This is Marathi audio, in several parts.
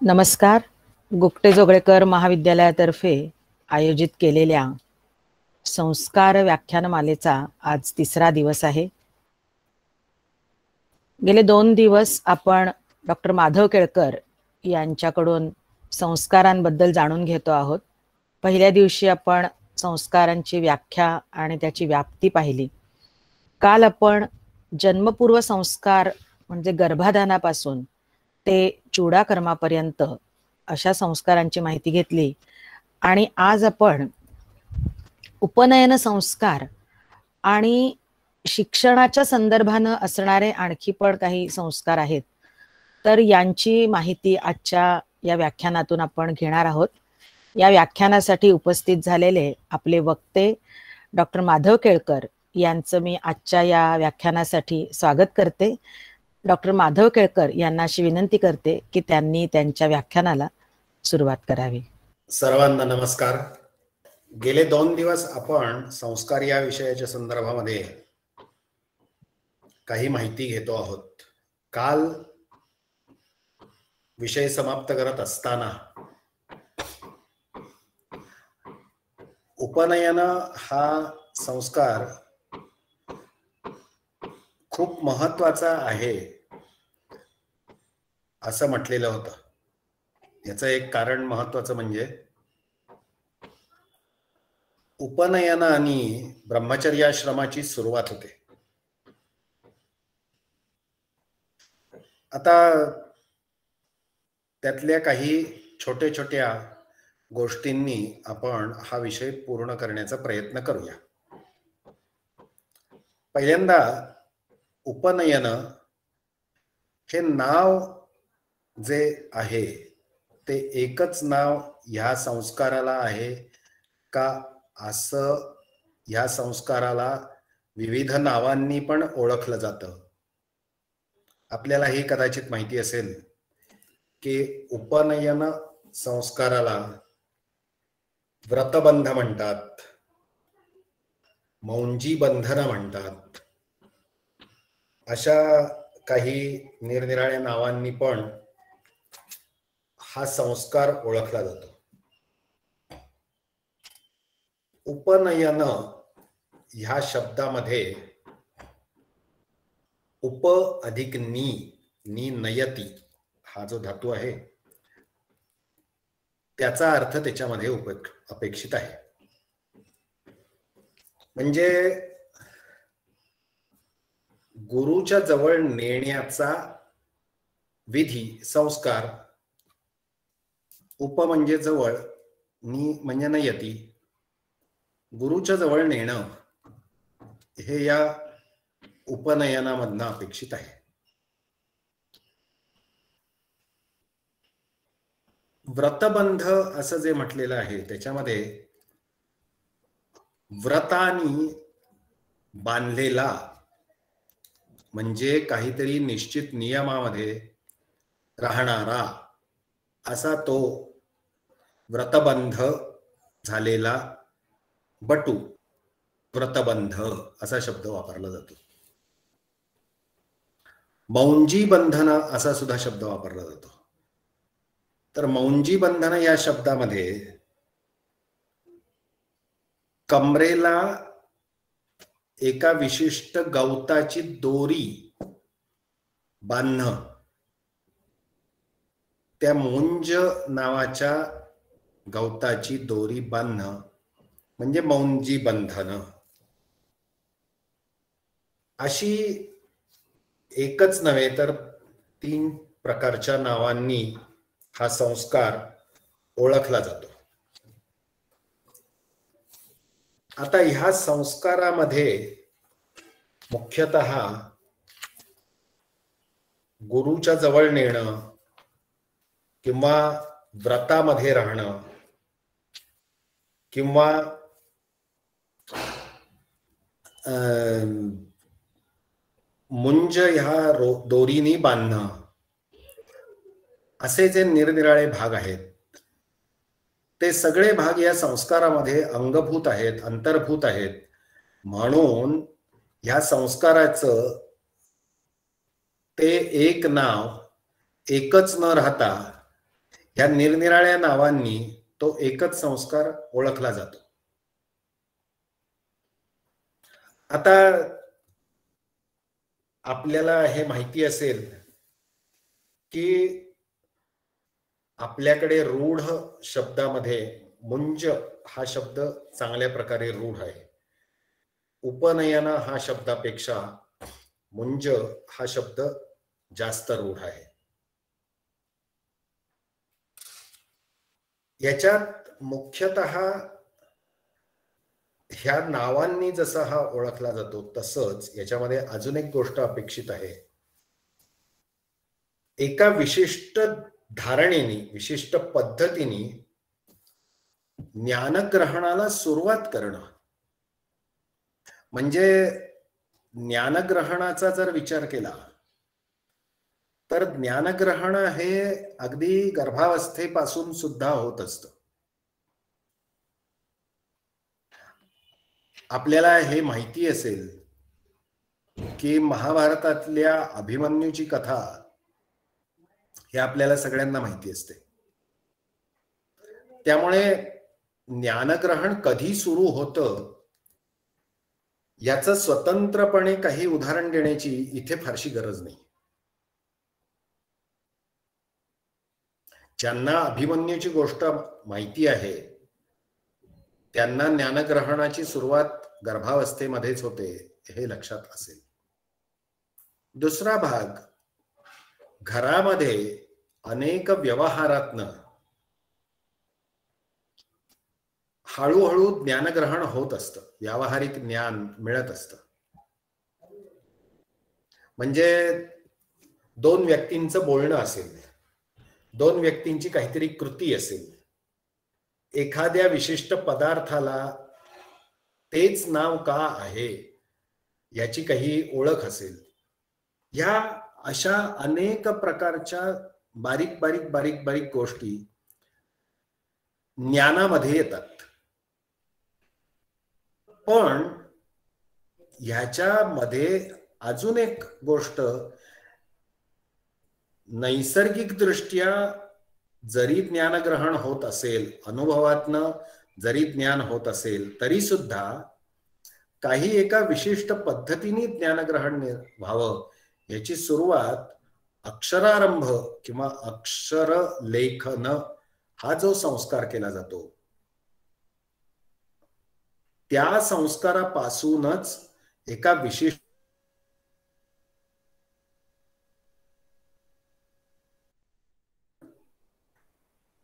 नमस्कार. गुप्ते जोगळेकर महाविद्यालयातर्फे आयोजित केलेल्या संस्कार व्याख्यानमालेचा आज तिसरा दिवस आहे. गेले 2 दिवस आपण डॉक्टर माधव केळकर यांच्याकडून संस्कारांबद्दल जाणून घेतो आहोत. पहिल्या दिवशी आपण संस्कारांची व्याख्या आणि त्याची व्याप्ती पाहिली. काल आपण जन्मपूर्व संस्कार म्हणजे गर्भाधानापासून ते चूडाकर्मापर्यंत अशा संस्कारांची माहिती घेतली आणि आज आपण उपनयन संस्कार आणि शिक्षणाच्या संदर्भानं असणारे आणखी पण काही संस्कार आहेत, तर यांची माहिती आजच्या या व्याख्यानातून आपण घेणार आहोत. या व्याख्यानासाठी उपस्थित झालेले आपले वक्ते डॉक्टर माधव केळकर यांचं मी आजच्या या व्याख्यानासाठी स्वागत करते. डॉक्टर माधव केळकर यांना अशी विनंती करते की त्यांनी त्यांच्या व्याख्यानाला सुरुवात करावी. सर्वांना नमस्कार. गेले 2 दिवस आपण संस्कार या विषयाच्या संदर्भामध्ये काही माहिती घेतो आहोत. काल विषय समाप्त करत असताना उपनयन हा संस्कार खूप महत्वाचा आहे असं म्हटलेलं होतं. याचं एक कारण महत्वाचं म्हणजे उपनयनाने ब्रह्मचर्याश्रमाची सुरुवात होते. आता त्यातल्या काही छोट्या गोष्टींनी आपण हा विषय पूर्ण करण्याचा प्रयत्न करूया. पहिल्यांदा उपनयन हे नाव जे आहे ते एकच नाव ह्या संस्काराला आहे का, असं ह्या संस्काराला विविध नावांनी पण ओळखलं जातं. आपल्याला हे कदाचित माहिती असेल की उपनयन संस्काराला व्रतबंध म्हणतात, मौंजी बंधन म्हणतात. अशा काही निरनिराळ्या नावांनी पण हा संस्कार ओळखला जातो. उपनयन ह्या शब्दामध्ये उप अधिक नी नयती हा जो धातू आहे त्याचा अर्थ त्याच्यामध्ये अपेक्षित आहे. म्हणजे गुरुच्या जवळ नेण्याचा विधी, संस्कार. उप म्हणजे जवळ, नी म्हणजे नयती. गुरुच्या जवळ नेणं हे या उपनयनामधनं अपेक्षित आहे. व्रतबंध असं जे म्हटलेलं आहे त्याच्यामध्ये व्रतानी बांधलेला म्हणजे काहीतरी निश्चित नियमामध्ये राहणारा असा तो व्रतबंध झालेला बटू, व्रतबंध असा शब्द वापरला जातो. मौंजी बंधन असा सुद्धा शब्द वापरला जातो. तर मौंजी बंधन या शब्दामध्ये कमरेला एका विशिष्ट गवताची दोरी बांधणं, त्या मुंज नावाच्या गवताची दोरी बांधणं म्हणजे मौंजी बंधन. अशी एकच नव्हे तर 3 प्रकारच्या नावांनी हा संस्कार ओळखला जातो. आता ह्या संस्कारामध्ये मुख्यतः गुरुच्या जवळ नेणं किंवा व्रतामध्ये राहणं किंवा मुंज ह्या दोरीनी बांधणं असे जे निरनिराळे भाग आहेत ते सगळे भाग या संस्कारामध्ये अंगभूत आहेत, अंतर्भूत आहेत. म्हणून ह्या संस्काराचं ते एक नाव एकच न राहता ह्या निरनिराळ्या नावांनी तो एकच संस्कार ओळखला जातो. आता आपल्याला हे माहिती असेल की आपल्याकडे रूढ शब्दामध्ये मुंज हा शब्द चांगल्या प्रकारे रूढ आहे. उपनयन हा शब्दापेक्षा मुंज हा शब्द जास्त रूढ आहे. याच्यात मुख्यतः ह्या नावांनी जसा हा ओळखला जातो तसंच याच्यामध्ये अजून एक गोष्ट अपेक्षित आहे. एका विशिष्ट धारणेने, विशिष्ट पद्धतीने ज्ञानग्रहणाला सुरुवात करणं. म्हणजे ज्ञानग्रहणाचा जर विचार केला तर ज्ञानग्रहण हे अगदी गर्भावस्थेपासून सुद्धा होत असतं. आपल्याला हे माहिती असेल की महाभारतातल्या अभिमन्यूची कथा हे आपल्याला सगळ्यांना माहिती असते. त्यामुळे ज्ञानग्रहण कधी सुरू होतं याचं स्वतंत्रपणे काही उदाहरण देण्याची इथे फारशी गरज नाही. ज्यांना अभिमन्यूची गोष्ट माहिती आहे त्यांना ज्ञानग्रहणाची सुरुवात गर्भावस्थेमध्येच होते हे लक्षात असेल. दुसरा भाग, घरामध्ये अनेक व्यवहारातनं हळूहळू ज्ञानग्रहण होत असतं, व्यावहारिक ज्ञान मिळत असतं. म्हणजे दोन व्यक्तींचं बोलणं असेल, दोन व्यक्तींची काहीतरी कृती असेल, एखाद्या विशिष्ट पदार्थाला तेच नाव का आहे याची काही ओळख असेल, या अशा अनेक प्रकारच्या बारीक बारीक बारीक बारीक गोष्टी ज्ञानामध्ये येतात. पण ह्याच्यामध्ये अजून एक गोष्ट, नैसर्गिक दृष्ट्या जरी ज्ञानग्रहण होत असेल, अनुभवातनं जरी ज्ञान होत असेल, तरी सुद्धा काही एका विशिष्ट पद्धतीने ज्ञानग्रहण व्हावं याची सुरुवात अक्षरारंभ किंवा अक्षर लेखन हा जो संस्कार केला जातो त्या संस्कारापासूनच एका विशिष्ट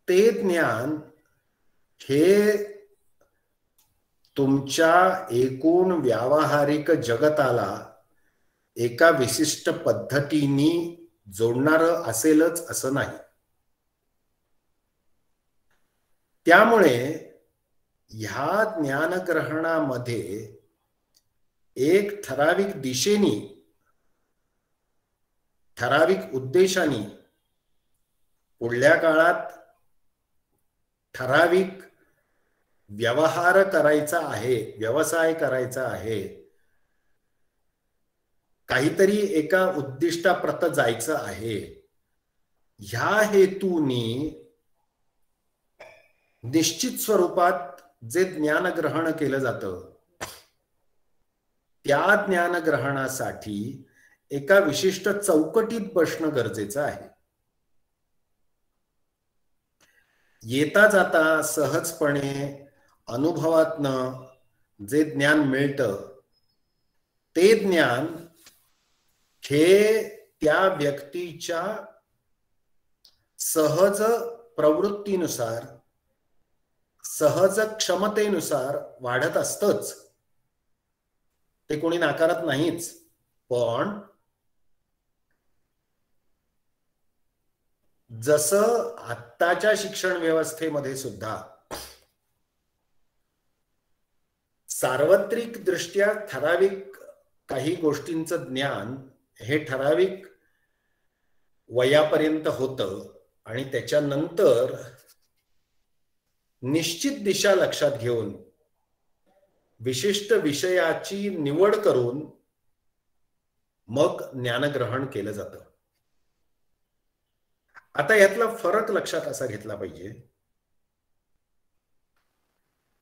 ते ज्ञान हे तुमच्या एकूण व्यावहारिक जगताला एका विशिष्ट पद्धतीने जोडणारं असेलच असं नाही. त्यामुळे ह्या ज्ञानग्रहणामध्ये एक ठराविक दिशेने, ठराविक उद्देशाने पुढल्या काळात ठराविक व्यवहार करायचा आहे, व्यवसाय करायचा आहे, काहीतरी एका उद्दिष्टाप्रत जायचं आहे, ह्या हेतूने निश्चित स्वरूपात जे ज्ञानग्रहण केलं जातं त्या ज्ञानग्रहणासाठी एका विशिष्ट चौकटीत बसणं गरजेचं आहे. येता जाता सहजपणे अनुभवातनं जे ज्ञान मिळतं ते ज्ञान हे त्या व्यक्तीच्या सहज प्रवृत्तीनुसार, सहज क्षमतेनुसार वाढत असतंच, ते कोणी नाकारत नाहीच. पण जसं आत्ताच्या शिक्षण व्यवस्थेमध्ये सुद्धा सार्वत्रिक दृष्ट्या ठराविक काही गोष्टींचं ज्ञान हे ठराविक वयापर्यंत होतं आणि त्याच्यानंतर निश्चित दिशा लक्षात घेऊन विशिष्ट विषयाची निवड करून मग ज्ञानग्रहण केलं जातं. आता यातला फरक लक्षात असा घेतला पाहिजे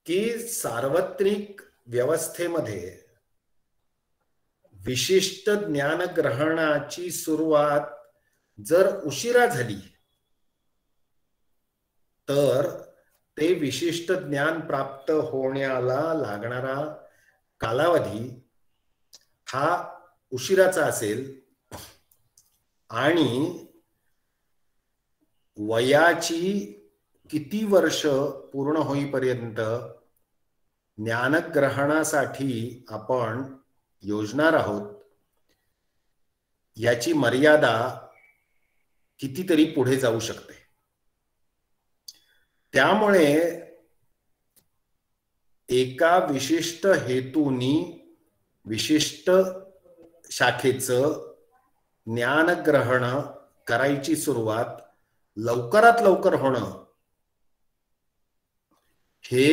की सार्वत्रिक व्यवस्थेमध्ये विशिष्ट ज्ञानग्रहणाची सुरुवात जर उशिरा झाली तर ते विशिष्ट ज्ञान प्राप्त होण्याला लागणारा कालावधी हा उशिराचा असेल आणि वयाची किती वर्ष पूर्ण होईपर्यंत ज्ञानग्रहणासाठी आपण योजणार आहोत याची मर्यादा कितीतरी पुढे जाऊ शकते. त्यामुळे एका विशिष्ट हेतूनी विशिष्ट शाखेचं ज्ञानग्रहण करायची सुरुवात लवकरात लवकर होणं हे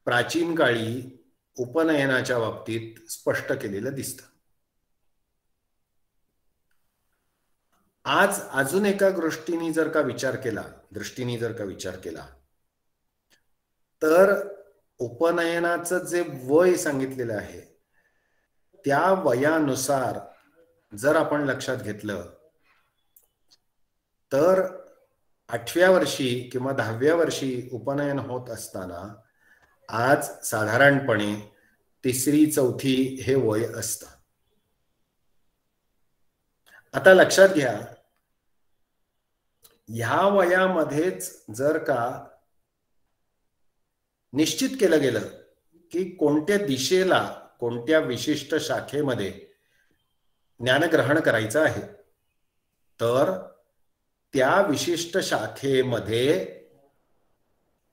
प्राचीन काळी उपनयनाच्या बाबतीत स्पष्ट केलेलं दिसतं. आज अजून एका दृष्टीने जर का विचार केला तर उपनयनाचं जे वय सांगितलेलं आहे त्या वयानुसार जर आपण लक्षात घेतलं तर 8व्या वर्षी किंवा 10व्या वर्षी उपनयन होत असताना आज साधारणपणे 3री-4थी हे वय असतं. आता लक्षात घ्या, ह्या वयामध्येच जर का निश्चित केलं गेलं की कोणत्या दिशेला कोणत्या विशिष्ट शाखेमध्ये ज्ञानग्रहण करायचं आहे तर त्या विशिष्ट शाखेमध्ये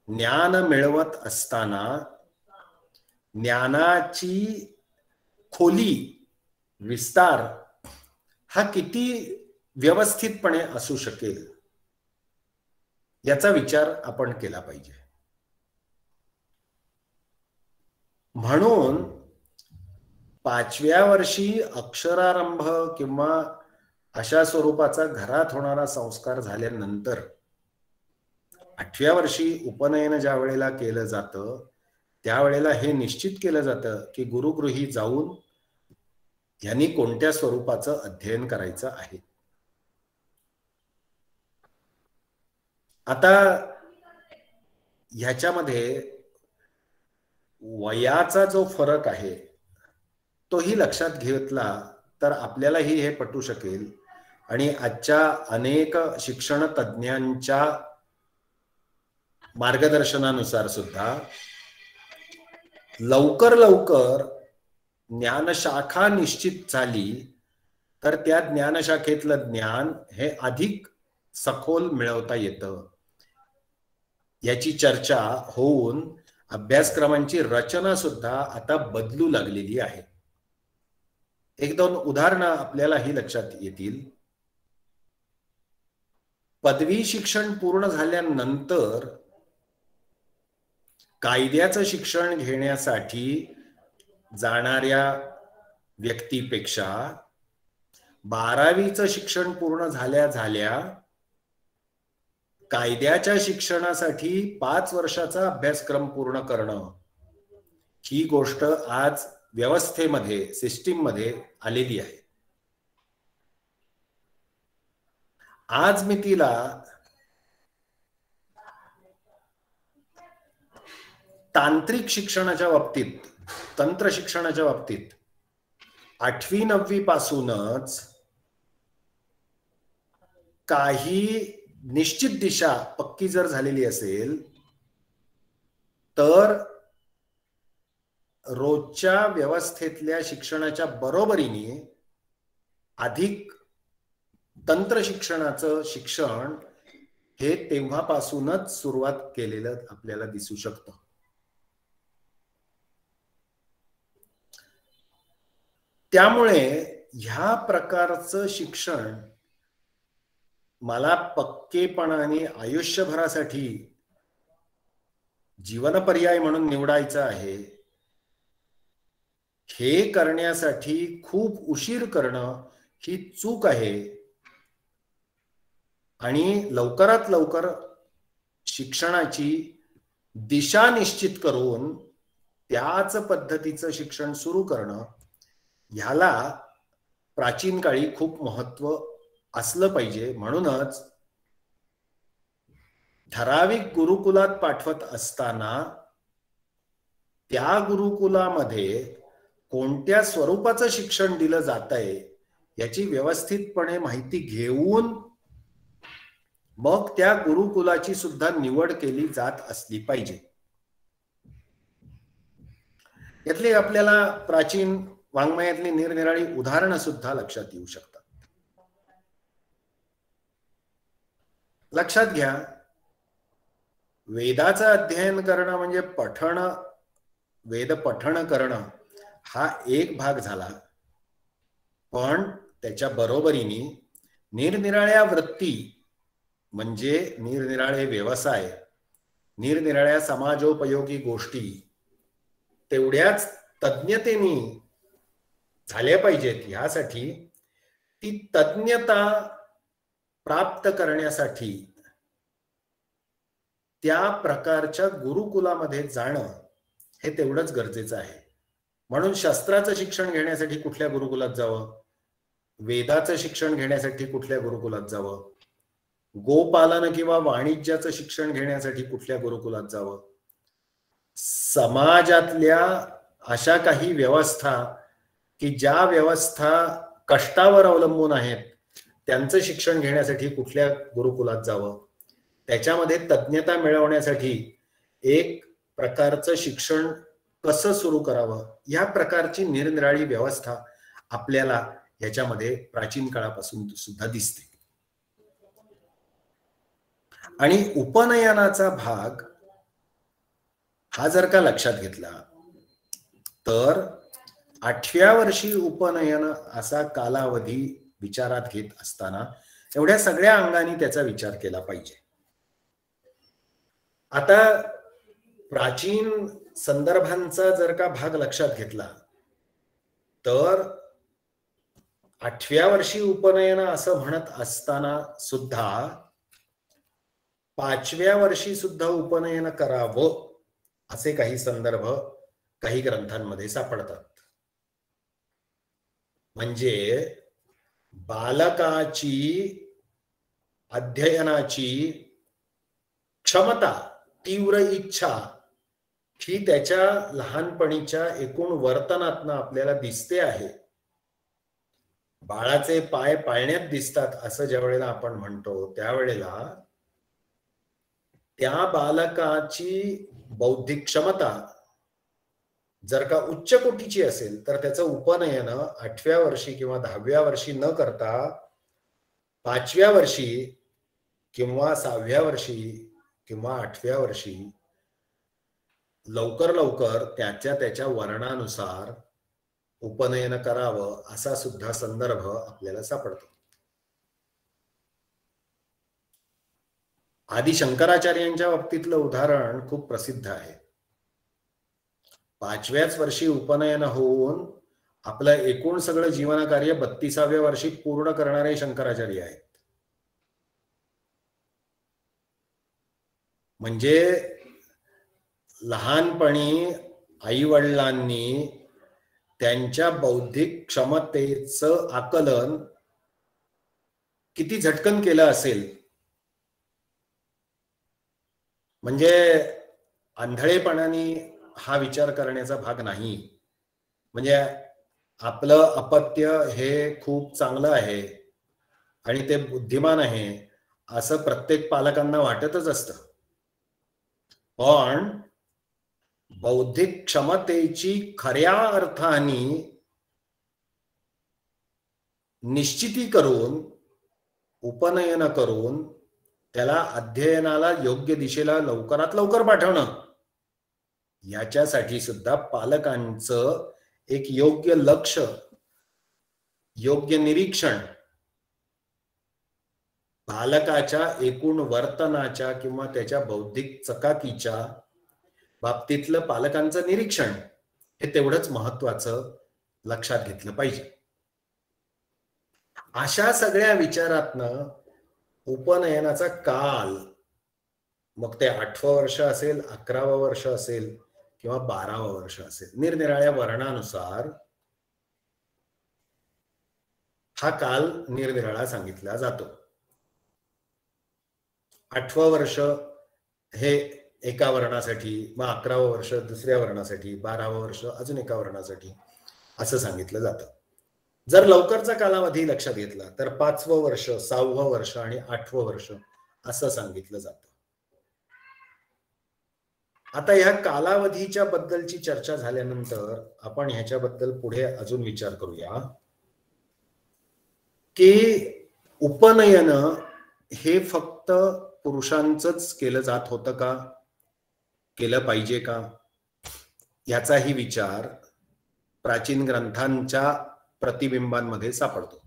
ज्ञान मिळवत असताना ज्ञानाची खोली विस्तार हा किती व्यवस्थितपणे असू शकेल याचा विचार आपण केला पाहिजे. म्हणून 5व्या वर्षी अक्षरारंभ किंवा अशा स्वरूपाचा घरात होणारा संस्कार झाल्यानंतर 8व्या वर्षी उपनयन ज्या वेळेला केलं जातं त्यावेळेला हे निश्चित केलं जातं की गुरुगृही जाऊन यांनी कोणत्या स्वरूपाचं अध्ययन करायचं आहे. आता ह्याच्यामध्ये वयाचा जो फरक आहे तोही लक्षात घेतला तर आपल्यालाही हे पटू शकेल आणि आजच्या अनेक शिक्षण तज्ञांच्या मार्गदर्शनानुसार सुद्धा लवकर ज्ञानशाखा निश्चित झाली तर त्या ज्ञानशाखेतलं ज्ञान हे अधिक सखोल मिळवता येतं. याची चर्चा होऊन अभ्यासक्रमांची रचना सुद्धा आता बदलू लागलेली आहे. 1-2 उदाहरणं आपल्यालाही लक्षात येतील. पदवी शिक्षण पूर्ण झाल्यानंतर कायद्याचं शिक्षण घेण्यासाठी जाणाऱ्या व्यक्तीपेक्षा 12वीचं शिक्षण पूर्ण झाल्या कायद्याच्या शिक्षणासाठी 5 वर्षाचा अभ्यासक्रम पूर्ण करणं ही गोष्ट आज व्यवस्थेमध्ये सिस्टीम मध्ये आलेली आहे. आज मी तिला तांत्रिक शिक्षणाच्या बाबतीत तंत्र शिक्षणाच्या बाबतीत 8वी-9वी पासूनच काही निश्चित दिशा पक्की जर झालेली असेल तर रोजच्या व्यवस्थेतल्या शिक्षणाच्या बरोबरीने अधिक तंत्र शिक्षणाचं शिक्षण हे तेव्हापासूनच सुरुवात केलेलं आपल्याला दिसू शकतं. त्यामुळे ह्या प्रकारचं शिक्षण मला पक्केपणाने आयुष्यभरासाठी जीवनपर्याय म्हणून निवडायचं आहे हे करण्यासाठी खूप उशीर करणं ही चूक आहे आणि लवकरात लवकर शिक्षणाची दिशा निश्चित करून त्याच पद्धतीचं शिक्षण सुरू करणं, ह्याला प्राचीन काळी खूप महत्व असलं पाहिजे. म्हणूनच ठराविक गुरुकुलात पाठवत असताना त्या गुरुकुलामध्ये कोणत्या स्वरूपाचं शिक्षण दिलं जातंय याची व्यवस्थितपणे माहिती घेऊन मग त्या गुरुकुलाची सुद्धा निवड केली जात असली पाहिजे. यातली आपल्याला प्राचीन वाङ्मयातली निरनिराळी उदाहरणं सुद्धा लक्षात येऊ शकतात. लक्षात घ्या, वेदाचं अध्ययन करणं म्हणजे वेद पठण करणं हा एक भाग झाला, पण त्याच्या बरोबरीने निरनिराळ्या वृत्ती म्हणजे निरनिराळे व्यवसाय, निरनिराळ्या समाजोपयोगी गोष्टी तेवढ्याच तज्ञतेने झाल्या पाहिजेत. ह्यासाठी ती तज्ञता प्राप्त करण्यासाठी त्या प्रकारच्या गुरुकुलामध्ये जाणं हे तेवढंच गरजेचं आहे. म्हणून शस्त्राचं शिक्षण घेण्यासाठी कुठल्या गुरुकुलात जावं, वेदाचं शिक्षण घेण्यासाठी कुठल्या गुरुकुलात जावं, गोपालन किंवा वाणिज्याचं शिक्षण घेण्यासाठी कुठल्या गुरुकुलात जावं, समाजातल्या अशा काही व्यवस्था की ज्या व्यवस्था कष्टावर अवलंबून आहेत त्यांचं शिक्षण घेण्यासाठी कुठल्या गुरुकुलात जावं, त्याच्यामध्ये तज्ञता मिळवण्यासाठी एक प्रकारचं शिक्षण कसं सुरू करावं, या प्रकारची निरनिराळी व्यवस्था आपल्याला याच्यामध्ये प्राचीन काळापासून सुद्धा दिसते. आणि उपनयनाचा भाग हा जर का लक्षात घेतला तर 8व्या वर्षी उपनयन असा कालावधी विचारात घेत असताना एवढ्या सगळ्या अंगाने त्याचा विचार केला पाहिजे. आता प्राचीन संदर्भांचा जर का भाग लक्षात घेतला तर 8व्या वर्षी उपनयन असं म्हणत असताना सुद्धा 5व्या वर्षी सुद्धा उपनयन करावं असे काही संदर्भ काही ग्रंथांमध्ये सापडतात. म्हणजे बालकाची अध्ययनाची क्षमता, तीव्र इच्छा ही त्याच्या लहानपणीच्या एकूण वर्तनातनं आपल्याला दिसते आहे. बाळाचे पाय पाळण्यात दिसतात असं ज्या वेळेला आपण म्हणतो त्यावेळेला त्या बालकाची बौद्धिक क्षमता जर का उच्च कोटीची असेल तर त्याचं उपनयन 8व्या वर्षी किंवा 10व्या वर्षी न करता 5व्या वर्षी किंवा 6व्या वर्षी किंवा 8व्या वर्षी लवकर लवकर त्याच्या वर्णानुसार उपनयन करावं असा सुद्धा संदर्भ आपल्याला सापडतो. आदि शंकराचार्यांच्या बाबतीतलं उदाहरण खूप प्रसिद्ध आहे. 5व्याच वर्षी उपनयन होऊन आपलं एकूण सगळं जीवनकार्य 32व्या वर्षी पूर्ण करणारे शंकराचार्य आहेत. म्हणजे लहानपणी आई वडिलांनी त्यांच्या बौद्धिक क्षमतेचं आकलन किती झटकन केलं असेल. म्हणजे आंधळेपणाने हा विचार करण्याचा भाग नाही. म्हणजे आपलं अपत्य हे खूप चांगलं आहे आणि ते बुद्धिमान आहे असं प्रत्येक पालकांना वाटतच असतं. पण बौद्धिक क्षमतेची खऱ्या अर्थाने निश्चिती करून उपनयन करून त्याला अध्ययनाला योग्य दिशेला लवकरात लवकर पाठवणं, याच्यासाठी सुद्धा पालकांचं एक योग्य लक्ष, योग्य निरीक्षण, बालकाच्या एकूण वर्तनाच्या किंवा त्याच्या बौद्धिक चकाकीच्या बाबतीतलं पालकांचं निरीक्षण हे तेवढंच महत्वाचं लक्षात घेतलं पाहिजे. अशा सगळ्या विचारातनं उपनयनाचा काल, मग ते 8वं वर्ष असेल, 11वं वर्ष असेल किंवा 12वं वर्ष असेल, निरनिराळ्या वर्णानुसार हा काल निरनिराळा सांगितला जातो. 8वं वर्ष हे एका वर्णासाठी, मग 11वं वर्ष दुसऱ्या वर्णासाठी, 12वं वर्ष अजून एका वर्णासाठी असं सांगितलं जातं. जर लवकरचा कालावधी लक्षात घेतला तर 5वं वर्ष, 6वं वर्ष आणि 8वं वर्ष असं सांगितलं जातं. आता ह्या कालावधीच्या बद्दलची चर्चा झाल्यानंतर आपण ह्याच्याबद्दल पुढे अजून विचार करूया की उपनयन हे फक्त पुरुषांचंच केलं जात होतं का, केलं पाहिजे का, याचाही विचार प्राचीन ग्रंथांच्या प्रतिबिंबांमध्ये सापडतो.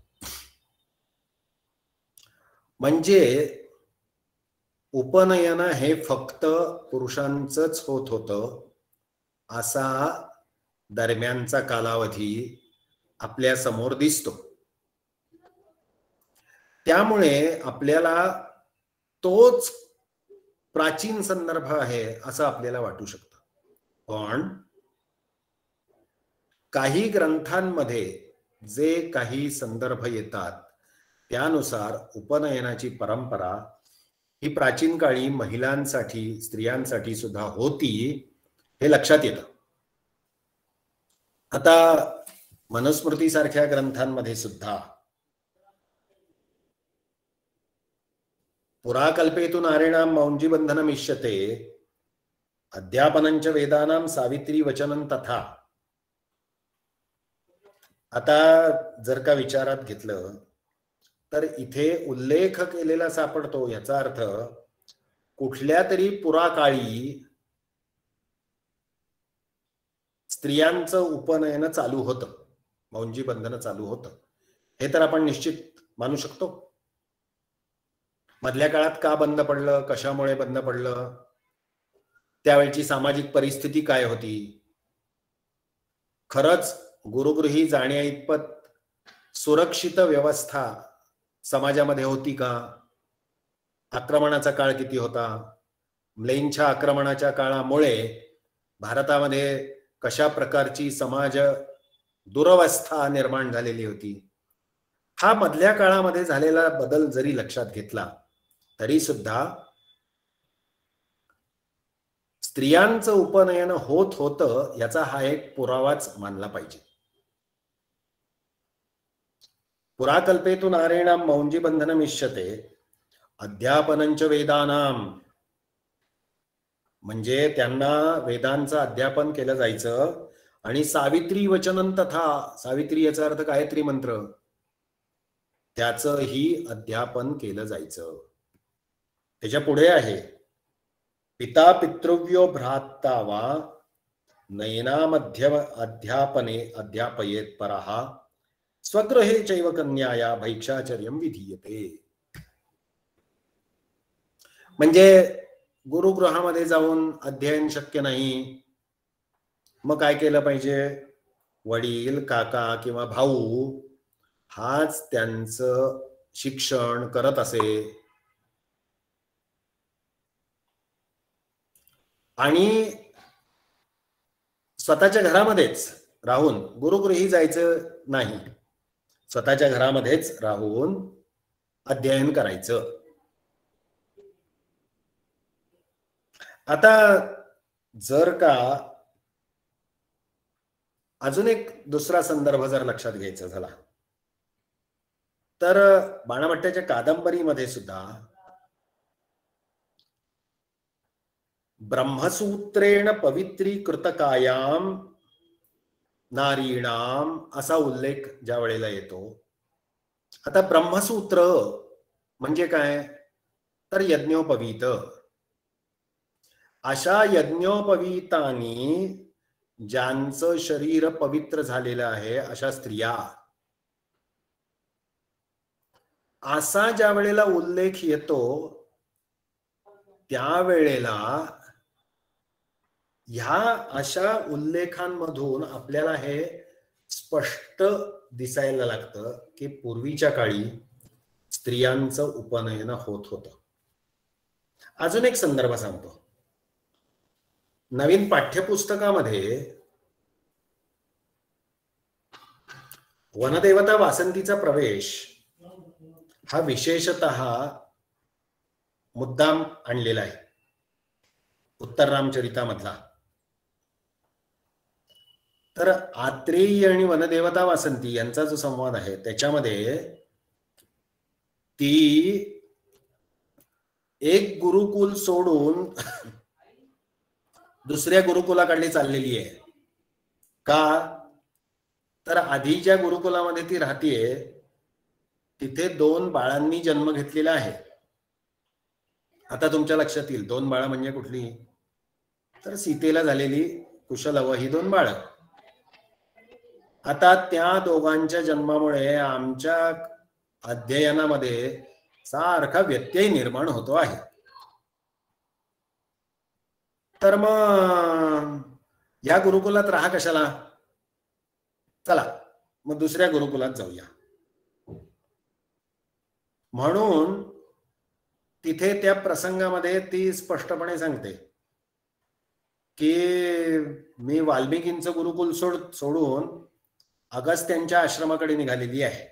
म्हणजे उपनयन हे फक्त पुरुषांचंच होत होतं असा दरम्यानचा कालावधी आपल्या समोर दिसतो. त्यामुळे आपल्याला तोच प्राचीन संदर्भ आहे असं आपल्याला वाटू शकतं. पण काही ग्रंथांमध्ये जे काही संदर्भ येतात त्यानुसार उपनयनाची परंपरा ही प्राचीन काळी महिलांसाठी, स्त्रियांसाठी सुद्धा होती हे लक्षात येतं. आता मनुस्मृती सारख्या ग्रंथांमध्ये सुद्धा पुराकल्पेतु नारीणां मौंजी बंधनम् इष्यते अध्यापनंच वेदानां सावित्री वचनं तथा. आता जर का विचारात घेतलं तर इथे उल्लेख केलेला सापडतो. याचा अर्थ कुठल्या तरी पुराकाळी स्त्रियांचं उपनयन चालू होतं, मौंजी बंधन चालू होतं, हे तर आपण निश्चित मानू शकतो. मधल्या काळात का बंद पडलं, कशामुळे बंद पडलं, त्यावेळची सामाजिक परिस्थिती काय होती, खरंच गुरुगृही जाण्या इतपत सुरक्षित व्यवस्था समाजामध्ये होती का, आक्रमणाचा काळ किती होता, म्लेंच्या आक्रमणाच्या काळामुळे भारतामध्ये कशा प्रकारची समाज दुरवस्था निर्माण झालेली होती, हा मधल्या काळामध्ये झालेला बदल जरी लक्षात घेतला तरी सुद्धा स्त्रियांचं उपनयन होत होतं याचा हा एक पुरावाच मानला पाहिजे. पुराकल्पेतु नारीणां मौंजी बंधनम् इष्यते अध्यापनंच वेदानां, म्हणजे त्यांना वेदांचं अध्यापन केलं जायचं. आणि सावित्री वचनं तथा, सावित्री याचा अर्थ गायत्री मंत्र, त्याचंही अध्यापन केलं जायचं. त्याच्या पुढे आहे पिता पितृव्यो भ्राता वा नयनामध्य अध्यापने अध्यापयेत परः स्वगृहे चैव कन्याया भैक्षाचर्यं विधीयते. म्हणजे गुरुगृहामध्ये जाऊन अध्ययन शक्य नाही, मग काय केलं पाहिजे, वडील, काका किंवा भाऊ हाच त्यांचं शिक्षण करत असे. आणि स्वतःच्या घरामध्येच राहून, गुरुगृही जायचं नाही, स्वतःच्या घरामध्येच राहून अध्ययन करायचं. आता जर का अजून एक दुसरा संदर्भ जर लक्षात घ्यायचा झाला तर बाणभट्टाच्या कादंबरीमध्ये सुद्धा ब्रह्मसूत्रेण पवित्रीकृतकायां नारीणाम असा उल्लेख ज्या वेळेला येतो. आता ब्रह्मसूत्र म्हणजे काय, तर यज्ञोपवीत. अशा यज्ञोपवीतांनी ज्यांचं शरीर पवित्र झालेलं आहे अशा स्त्रिया, असा ज्या वेळेला उल्लेख येतो त्यावेळेला ह्या अशा उल्लेखांमधून आपल्याला हे स्पष्ट दिसायला लागतं की पूर्वीच्या काळी स्त्रियांचं उपनयन होत होतं. अजून एक संदर्भ सांगतो. नवीन पाठ्यपुस्तकामध्ये वनदेवता वासंतीचा प्रवेश हा विशेषतः मुद्दाम आणलेला आहे उत्तर रामचरितामधला. तर आत्रेयी आणि वनदेवता वासंती यांचा जो संवाद आहे त्याच्यामध्ये ती एक गुरुकुल सोडून दुसऱ्या गुरुकुलाकडे चाललेली आहे. का तर आधी ज्या गुरुकुलामध्ये ती राहतीये तिथे 2 बाळांनी जन्म घेतलेला आहे. आता तुमच्या लक्षात येईल 2 बाळं म्हणजे कुठली, तर सीतेला झालेली कुशलव ही 2 बाळं. आता त्या दोघांच्या जन्मामुळे आमच्या अध्ययनामध्ये सारखा व्यत्यय निर्माण होतो आहे. तर मग या गुरुकुलात राहा कशाला, चला मग दुसऱ्या गुरुकुलात जाऊया. म्हणून तिथे त्या प्रसंगामध्ये ती स्पष्टपणे सांगते की मी वाल्मिकींचं गुरुकुल सोडून अगस्त्यांच्या आश्रमाकडे निघालेली आहे,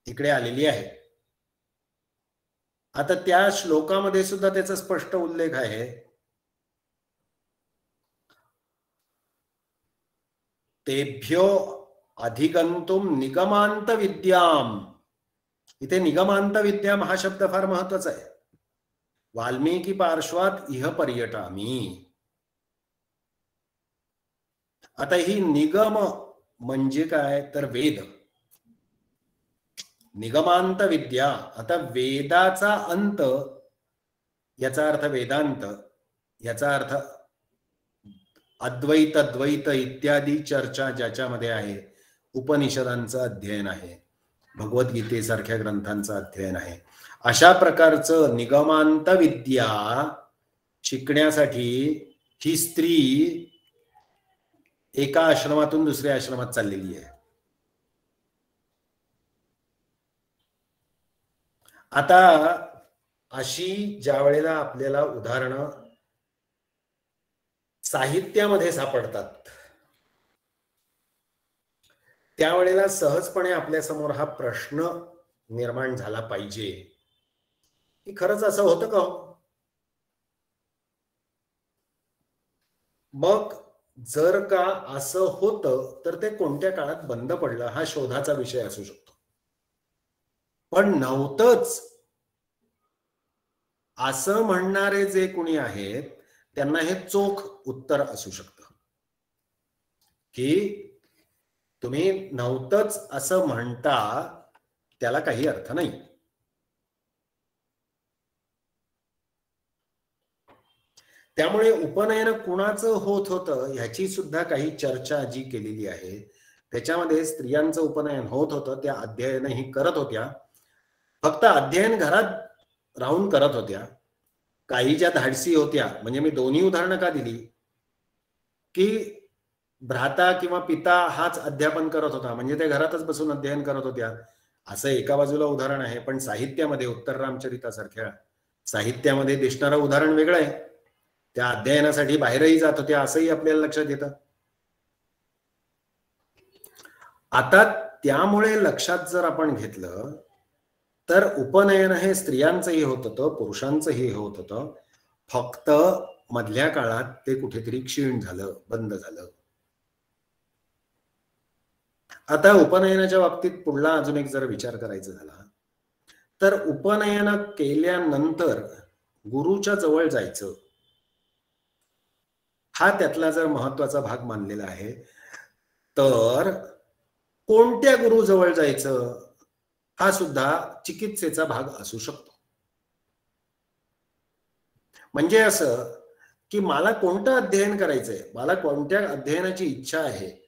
इकडे आलेली आहे. आता त्या श्लोकामध्ये सुद्धा त्याचा स्पष्ट उल्लेख आहे. तेभ्यो अधिगंतुम निगमांत विद्याम. इथे निगमांत विद्याम हा शब्द फार महत्वाचा आहे. वाल्मिकी पार्श्वात इह पर्यटामी. आता ही निगम म्हणजे काय तर वेद, निगमांत विद्या. आता वेदाचा अंत याचा अर्थ वेदांत, याचा अर्थ अद्वैत द्वैत इत्यादी चर्चा ज्याच्यामध्ये आहे, उपनिषदांचं अध्ययन आहे, भगवद्गीतेसारख्या ग्रंथांचं अध्ययन आहे, अशा प्रकारचं निगमांत विद्या शिकण्यासाठी ही स्त्री एका आश्रमातून दुसऱ्या आश्रमात चाललेली आहे. आता अशी ज्या वेळेला आपल्याला उदाहरणं साहित्यामध्ये सापडतात त्यावेळेला सहजपणे आपल्या समोर हा प्रश्न निर्माण झाला पाहिजे की खरंच असं होतं का? मग जर का असं होतं तर ते कोणत्या काळात बंद पडलं हा शोधाचा विषय असू शकतो. पण नव्हतंच असं म्हणणारे जे कोणी आहेत त्यांना हे चोख उत्तर असू शकतं की तुम्ही नव्हतंच असं म्हणता त्याला काही अर्थ नाही. त्यामुळे उपनयन कुणाचं होत होतं ह्याची सुद्धा काही चर्चा जी केलेली आहे त्याच्यामध्ये स्त्रियांचं उपनयन होत होतं, त्या अध्ययनही करत होत्या. फक्त अध्ययन घरात राहून करत होत्या. काही ज्या धाडसी होत्या, म्हणजे मी दोन्ही उदाहरणं का दिली की भ्राता किंवा पिता हाच अध्यापन करत होता म्हणजे ते घरातच बसून अध्ययन करत होत्या असं एका बाजूला उदाहरण आहे. पण साहित्यामध्ये उत्तर रामचरितासारख्या साहित्यामध्ये दिसणारं उदाहरण वेगळं आहे. त्या अध्ययनासाठी बाहेरही जात होत्या असंही आपल्याला लक्षात येतं. आता त्यामुळे लक्षात जर आपण घेतलं तर उपनयन हे स्त्रियांचंही होत होतं, पुरुषांचंही होत होतं. फक्त मधल्या काळात ते कुठेतरी क्षीण झालं, बंद झालं. आता उपनयनाच्या बाबतीत पुढला अजून एक जर विचार करायचा झाला तर उपनयन केल्यानंतर गुरुच्या जवळ जायचं हा त्यातला जर महत्वाचा भाग मानलेला आहे. तर कोणत्या गुरु जवळ जायचं हा सुद्धा चिकित्सेचा भाग असू शकतो. म्हणजे असं की मला कोणतं अध्ययन करायचंय, मला कोणत्या अध्ययनाची इच्छा आहे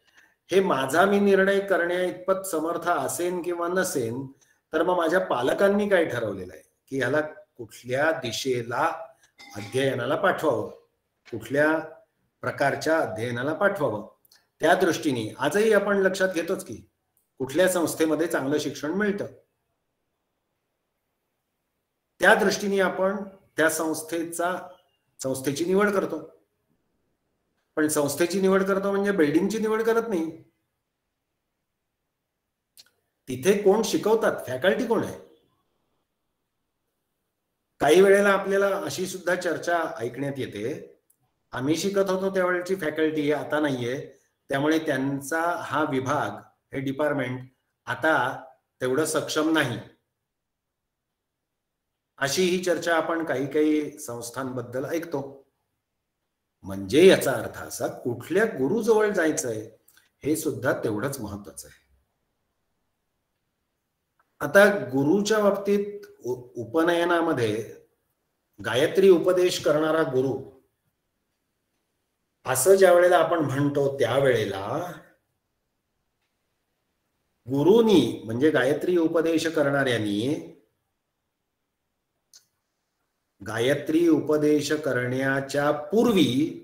हे माझा मी निर्णय करण्या इतपत समर्थ असेन किंवा नसेन, तर मग माझ्या पालकांनी काय ठरवलेलं आहे की ह्याला कुठल्या दिशेला अध्ययनाला पाठवावं, कुठल्या प्रकारच्या अध्ययनाला पाठवावं. त्या दृष्टीने आजही आपण लक्षात घेतोच की कुठल्या संस्थेमध्ये चांगलं शिक्षण मिळतं. त्या दृष्टीने आपण त्या संस्थेची निवड करतो. पण संस्थेची निवड करतो म्हणजे बिल्डिंगची निवड करत नाही. तिथे कोण शिकवतात, फॅकल्टी कोण आहे. काही वेळेला आपल्याला अशी सुद्धा चर्चा ऐकण्यात येते, आम्ही शिकत होतो त्यावेळेची फॅकल्टी आता नाहीये, त्यामुळे त्यांचा हा विभाग, हे डिपार्टमेंट आता तेवढं सक्षम नाही. अशी ही चर्चा आपण काही काही संस्थांबद्दल ऐकतो. म्हणजे याचा अर्थ असा, कुठल्या गुरुजवळ जायचंय हे सुद्धा तेवढंच महत्वाचं आहे. आता गुरुच्या बाबतीत उपनयनामध्ये गायत्री उपदेश करणारा गुरु असं ज्या वेळेला आपण म्हणतो, त्यावेळेला गुरुनी म्हणजे गायत्री उपदेश करणाऱ्यांनी गायत्री उपदेश करण्याच्या पूर्वी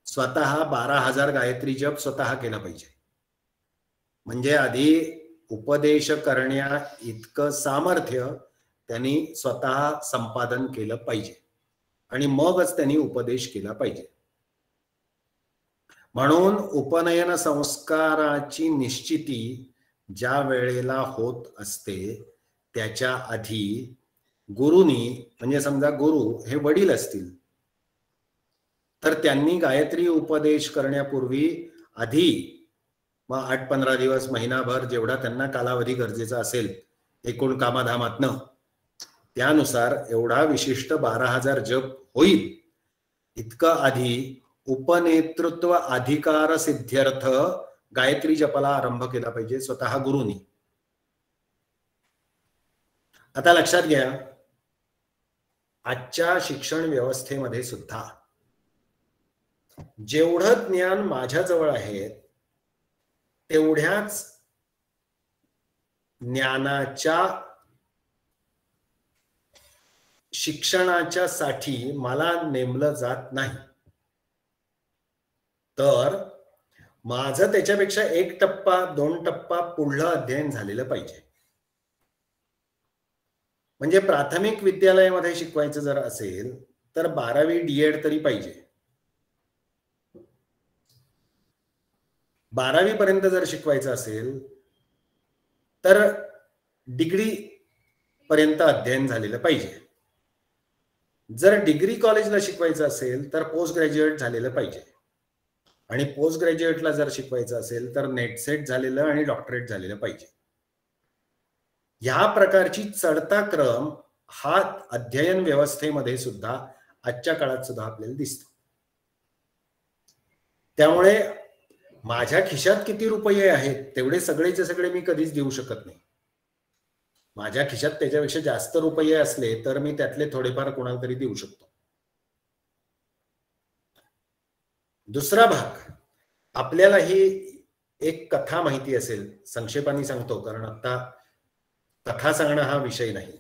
स्वतः 12,000 गायत्री जप स्वतः केला पाहिजे. म्हणजे आधी उपदेश करण्या इतकं सामर्थ्य त्यांनी स्वतः संपादन केलं पाहिजे आणि मगच त्यांनी उपदेश केला पाहिजे. म्हणून उपनयन संस्काराची निश्चिती ज्या वेळेला होत असते त्याच्या आधी गुरुनी, म्हणजे समजा गुरु हे वडील असतील तर त्यांनी गायत्री उपदेश करण्यापूर्वी आधी मग 8-15 दिवस, महिनाभर जेवढा त्यांना कालावधी गरजेचा असेल एकूण कामाधामातनं, त्यानुसार एवढा विशिष्ट 12,000 जप होईल इतकं आधी उपनेतृत्व अधिकार सिद्ध्यर्थ गायत्री जपाला आरंभ केला पाहिजे स्वतः गुरुनी. आता लक्षात घ्या, आजच्या शिक्षण व्यवस्थेमध्ये सुद्धा जेवढं ज्ञान माझ्याजवळ आहे तेवढ्याच ज्ञानाच्या शिक्षणाच्या साठी मला नेमलं जात नाही. तर माझं त्याच्यापेक्षा 1 टप्पा 2 टप्पा पुढलं अध्ययन झालेलं पाहिजे. म्हणजे प्राथमिक विद्यालयामध्ये शिकवायचं जर असेल तर 12वी DED तरी पाहिजे. 12वी पर्यंत जर शिकवायचं असेल तर डिग्री पर्यंत अध्ययन झालेलं पाहिजे. जर डिग्री कॉलेजला शिकवायचं असेल तर पोस्ट ग्रॅज्युएट झालेलं पाहिजे. आणि पोस्ट ग्रॅज्युएटला जर शिकवायचं असेल तर नेट सेट झालेलं आणि डॉक्टरेट झालेलं पाहिजे. ह्या प्रकारची चढता क्रम हा अध्ययन व्यवस्थेमध्ये सुद्धा आजच्या काळात सुद्धा आपल्याला दिसतो. त्यामुळे माझ्या खिशात किती रुपये आहेत तेवढे सगळेचे सगळे मी कधीच देऊ शकत नाही. माझ्या खिशात त्याच्यापेक्षा जास्त रुपये असले तर मी त्यातले थोडेफार कोणाला तरी देऊ शकतो. दुसरा भाग, आपल्याला ही एक कथा माहिती असेल, संक्षेपाने सांगतो कारण आता कथा सांगणं हा विषय नाही.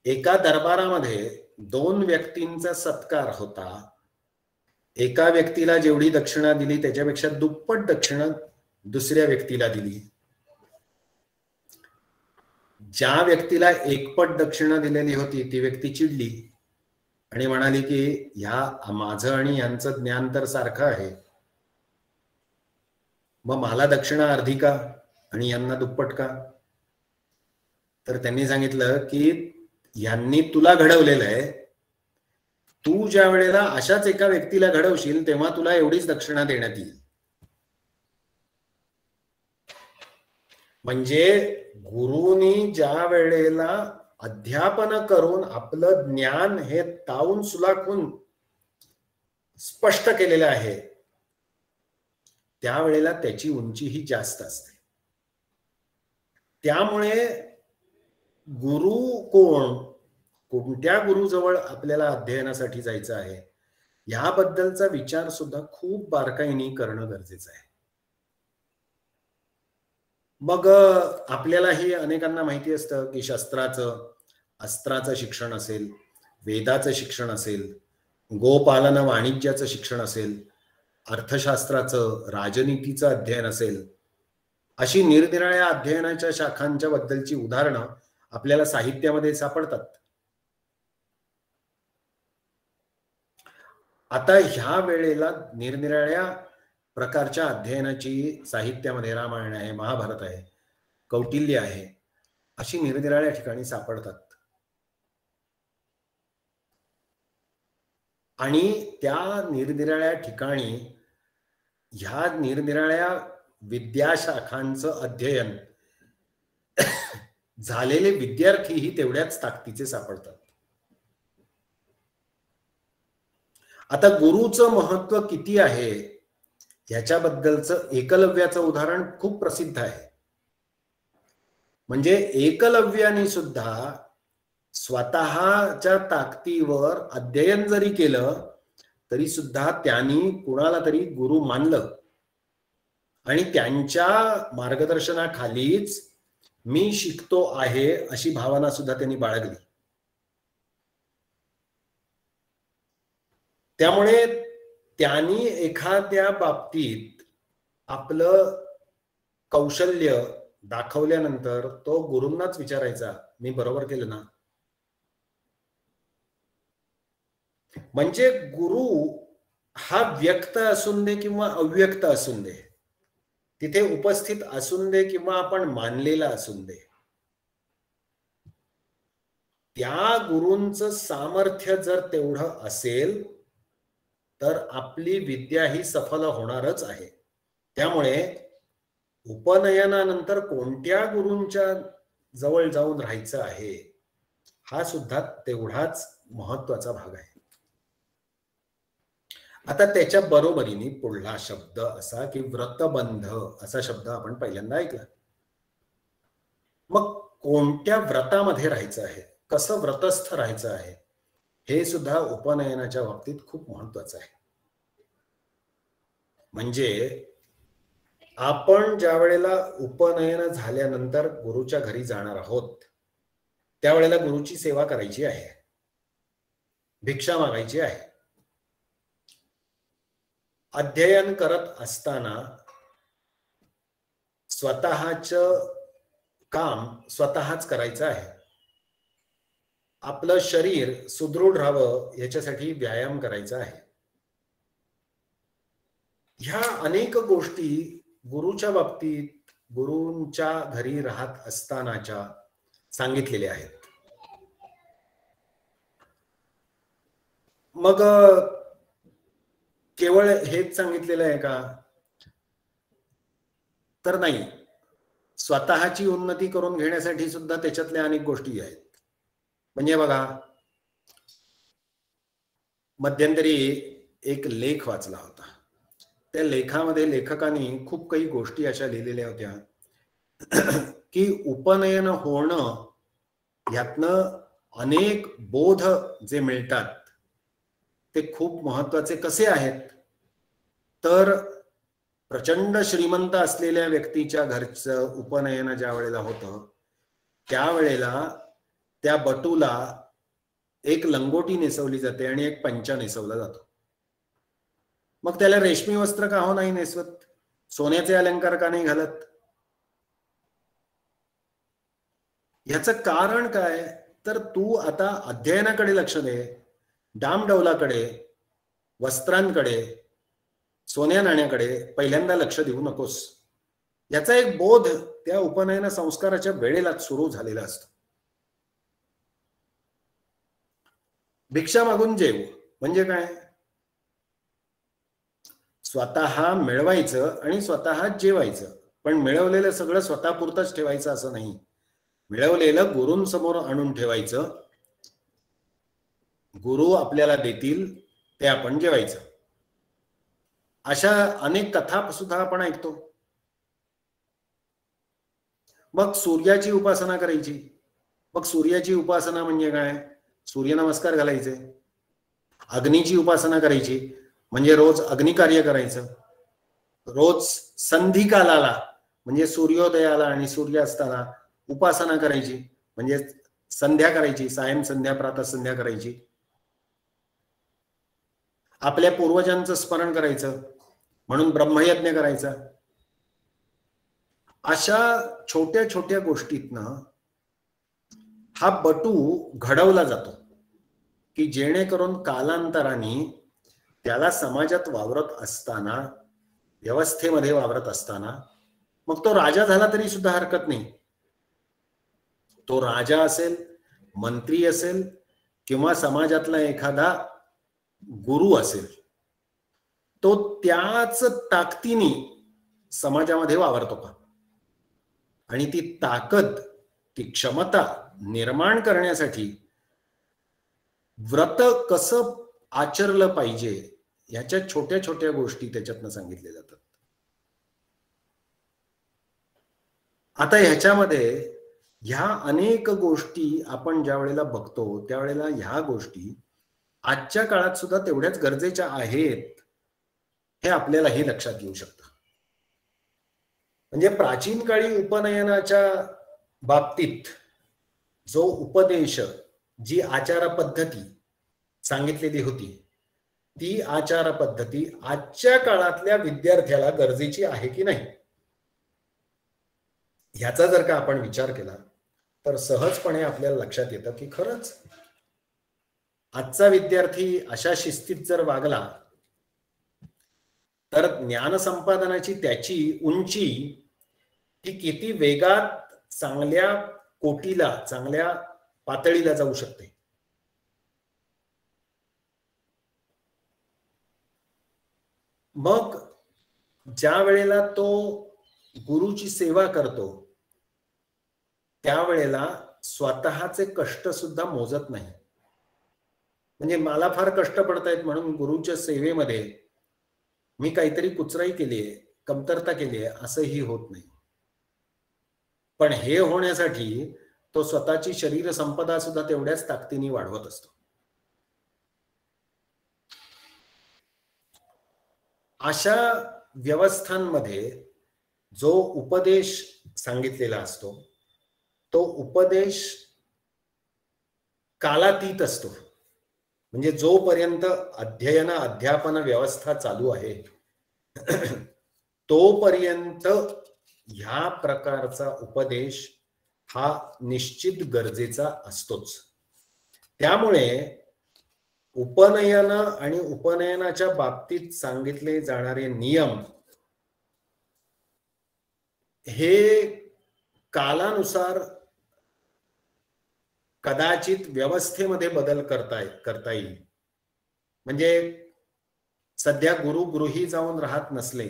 एका दरबारामध्ये 2 व्यक्तींचा सत्कार होता. एका व्यक्तीला जेवढी दक्षिणा दिली त्याच्यापेक्षा दुप्पट दक्षिणा दुसऱ्या व्यक्तीला दिली. ज्या व्यक्तीला 1 पट दक्षिणा दिलेली होती ती व्यक्ती चिडली आणि म्हणाली की ह्या माझं आणि यांचं ज्ञान तर सारखं आहे, मग मला दक्षिणा अर्धी का आणि यांना दुप्पट का? तर त्यांनी सांगितलं की यांनी तुला घडवलेलं आहे, तू ज्या वेळेला अशाच एका व्यक्तीला घडवशील तेव्हा तुला एवढीच दक्षिणा देण्यात येईल. म्हणजे गुरुनी ज्या वेळेला अध्यापन करून आपलं ज्ञान हे तावून सुलाखून स्पष्ट केलेलं आहे त्यावेळेला त्याची उंची ही जास्त असते. त्यामुळे गुरु कोण, कोणत्या गुरुजवळ आपल्याला अध्ययनासाठी जायचं आहे याबद्दलचा विचार सुद्धा खूप बारकाईने करणं गरजेचं आहे. मग आपल्यालाही अनेकांना माहिती असतं की शस्त्राचं, अस्त्राचं शिक्षण असेल, वेदाचं शिक्षण असेल, गोपालन वाणिज्याचं शिक्षण असेल, अर्थशास्त्राचं, राजनीतीचं अध्ययन असेल, अशी निरनिराळ्या अध्ययनाच्या शाखांच्या बद्दलची उदाहरणं आपल्याला साहित्यामध्ये सापडतात. आता ह्या वेळेला निरनिराळ्या प्रकारच्या अध्ययनाची साहित्यामध्ये रामायण आहे, महाभारत आहे, कौटिल्य आहे, अशी निरनिराळ्या ठिकाणी सापडतात. आणि त्या निरनिराळ्या ठिकाणी ह्या निरनिराळ्या विद्याशाखांचं अध्ययन झालेले विद्यार्थीही तेवढ्याच ताकदीचे सापडतात. आता गुरुचं महत्व किती आहे ह्याच्याबद्दलचं एकलव्याचं उदाहरण खूप प्रसिद्ध आहे. म्हणजे एकलव्याने सुद्धा स्वतःच्या ताकदीवर अध्ययन जरी केलं तरी सुद्धा त्यांनी कुणाला तरी गुरु मानलं आणि त्यांच्या मार्गदर्शनाखालीच मी शिकतो आहे अशी भावना सुद्धा त्यांनी बाळगली. त्यामुळे त्यांनी एखाद्या बाबतीत आपलं कौशल्य दाखवल्यानंतर तो गुरूंनाच विचारायचा, मी बरोबर केलं ना? म्हणजे गुरु हा व्यक्त असून दे किंवा अव्यक्त असून दे, तिथे उपस्थित असून दे किंवा आपण मानलेला असून दे, त्या गुरूंचं सामर्थ्य जर तेवढं असेल तर आपली विद्या ही सफल होणारच आहे. त्यामुळे उपनयनानंतर कोणत्या गुरूंच्या जवळ जाऊन राहायचं आहे हा सुद्धा तेवढाच महत्वाचा भाग आहे. आता त्याच्या बरोबरीने पुढला शब्द असा की व्रतबंध असा शब्द आपण पहिल्यांदा ऐकला. मग कोणत्या व्रतामध्ये राहायचं आहे, कसं व्रतस्थ राहायचं आहे, हे सुद्धा उपनयनाच्या बाबतीत खूप महत्वाचं आहे. म्हणजे आपण ज्या वेळेला उपनयन झाल्यानंतर गुरुच्या घरी जाणार आहोत त्यावेळेला गुरुची सेवा करायची आहे, भिक्षा मागायची आहे. अध्ययन करत असताना स्वतःचं काम स्वतःच करायचं आहे. आपलं शरीर सुदृढ राहावं याच्यासाठी व्यायाम करायचा आहे. ह्या अनेक गोष्टी गुरुच्या बाबतीत गुरूंच्या घरी राहत असतानाच्या सांगितलेल्या आहेत. मग केवळ हेच सांगितलेलं आहे का? तर नाही, स्वतःची उन्नती करून घेण्यासाठी सुद्धा त्याच्यातल्या अनेक गोष्टी आहेत. म्हणजे बघा, मध्यंतरी एक लेख वाचला होता. त्या लेखामध्ये लेखकाने खूप काही गोष्टी अशा लिहिलेल्या होत्या की उपनयन होणं यातनं अनेक बोध जे मिळतात ते खूप महत्वाचे कसे आहेत. तर प्रचंड श्रीमंत असलेल्या व्यक्तीच्या घरचं उपनयन ज्या वेळेला होतं त्यावेळेला त्या बटूला एक लंगोटी नेसवली जाते आणि एक पंचा नेसवला जातो. मग त्याला रेशमी वस्त्र का हो नाही नेसवत, सोन्याचे अलंकार का नाही घालत? ह्याचं कारण काय? तर तू आता अध्ययनाकडे लक्ष दे, डामडौलाकडे, वस्त्रांकडे, सोन्या नाण्याकडे पहिल्यांदा लक्ष देऊ नकोस. याचा एक बोध त्या उपनयन संस्काराच्या वेळेला सुरू झालेला असतो. भिक्षा मागून जेव म्हणजे काय? स्वतः मिळवायचं आणि स्वतः जेवायचं, पण मिळवलेलं सगळं स्वतःपुरतच ठेवायचं असं नाही. मिळवलेलं गुरूंसमोर आणून ठेवायचं. गुरु आपल्याला देतील ते आपण जेवायचं. अशा अनेक कथा सुद्धा आपण ऐकतो. मग सूर्याची उपासना करायची. मग सूर्याची उपासना म्हणजे काय? सूर्यनमस्कार घालायचे. अग्नीची उपासना करायची म्हणजे रोज अग्निकार्य करायचं. रोज संधिकालाला म्हणजे सूर्योदयाला आणि सूर्यास्ताला उपासना करायची म्हणजे संध्या करायची, सायं संध्या प्रातः संध्या करायची. आपल्या पूर्वजांचं स्मरण करायचं म्हणून ब्रह्मयज्ञ करायचा. अशा छोट्या छोट्या गोष्टीतनं हा बटू घडवला जातो की जेणेकरून कालांतराने त्याला समाजात वावरत असताना, व्यवस्थेमध्ये वावरत असताना, मग तो राजा झाला तरी सुद्धा हरकत नाही, तो राजा असेल, मंत्री असेल किंवा समाजातला एखादा गुरु असेल, तो त्याच ताकदीने समाजामध्ये वावरतो का? आणि ती ताकद, ती क्षमता निर्माण करण्यासाठी व्रत कसं आचरलं पाहिजे याच्या छोट्या छोट्या गोष्टी त्याच्यातनं सांगितल्या जातात. आता ह्याच्यामध्ये ह्या अनेक गोष्टी आपण ज्या वेळेला बघतो त्यावेळेला ह्या गोष्टी आजच्या काळात सुद्धा तेवढ्याच गरजेच्या आहेत हे आपल्यालाही लक्षात येऊ शकतं. म्हणजे प्राचीन काळी उपनयनाच्या बाबतीत जो उपदेश, जी आचार पद्धती सांगितलेली होती, ती आचार पद्धती आजच्या काळातल्या विद्यार्थ्याला गरजेची आहे की नाही, ह्याचा जर का आपण विचार केला तर सहजपणे आपल्याला लक्षात येतं की खरंच आजचा विद्यार्थी अशा शिस्तीत जर वागला तर ज्ञान संपादनाची त्याची उंची ही किती वेगात चांगल्या कोटीला, चांगल्या पातळीला जाऊ शकते. मग ज्या वेळेला तो गुरुची सेवा करतो त्यावेळेला स्वतःचे कष्ट सुद्धा मोजत नाही. म्हणजे मला फार कष्ट पडतायत म्हणून गुरुच्या सेवेमध्ये मी काहीतरी कुचराई केलीये, कमतरता केलीये असंही होत नाही. पण हे होण्यासाठी तो स्वतःची शरीर संपदा सुद्धा तेवढ्याच ताकदीने वाढवत असतो. अशा व्यवस्थांमध्ये जो उपदेश सांगितलेला असतो तो उपदेश कालातीत असतो. म्हणजे जोपर्यंत अध्ययन अध्यापन व्यवस्था चालू आहे तोपर्यंत ह्या प्रकारचा उपदेश हा निश्चित गरजेचा असतोच. त्यामुळे उपनयन आणि उपनयनाच्या बाबतीत सांगितले जाणारे नियम हे कालानुसार कदाचित व्यवस्थेमध्ये बदल करता येईल. म्हणजे सध्या गुरु गृही जाऊन राहत नसले,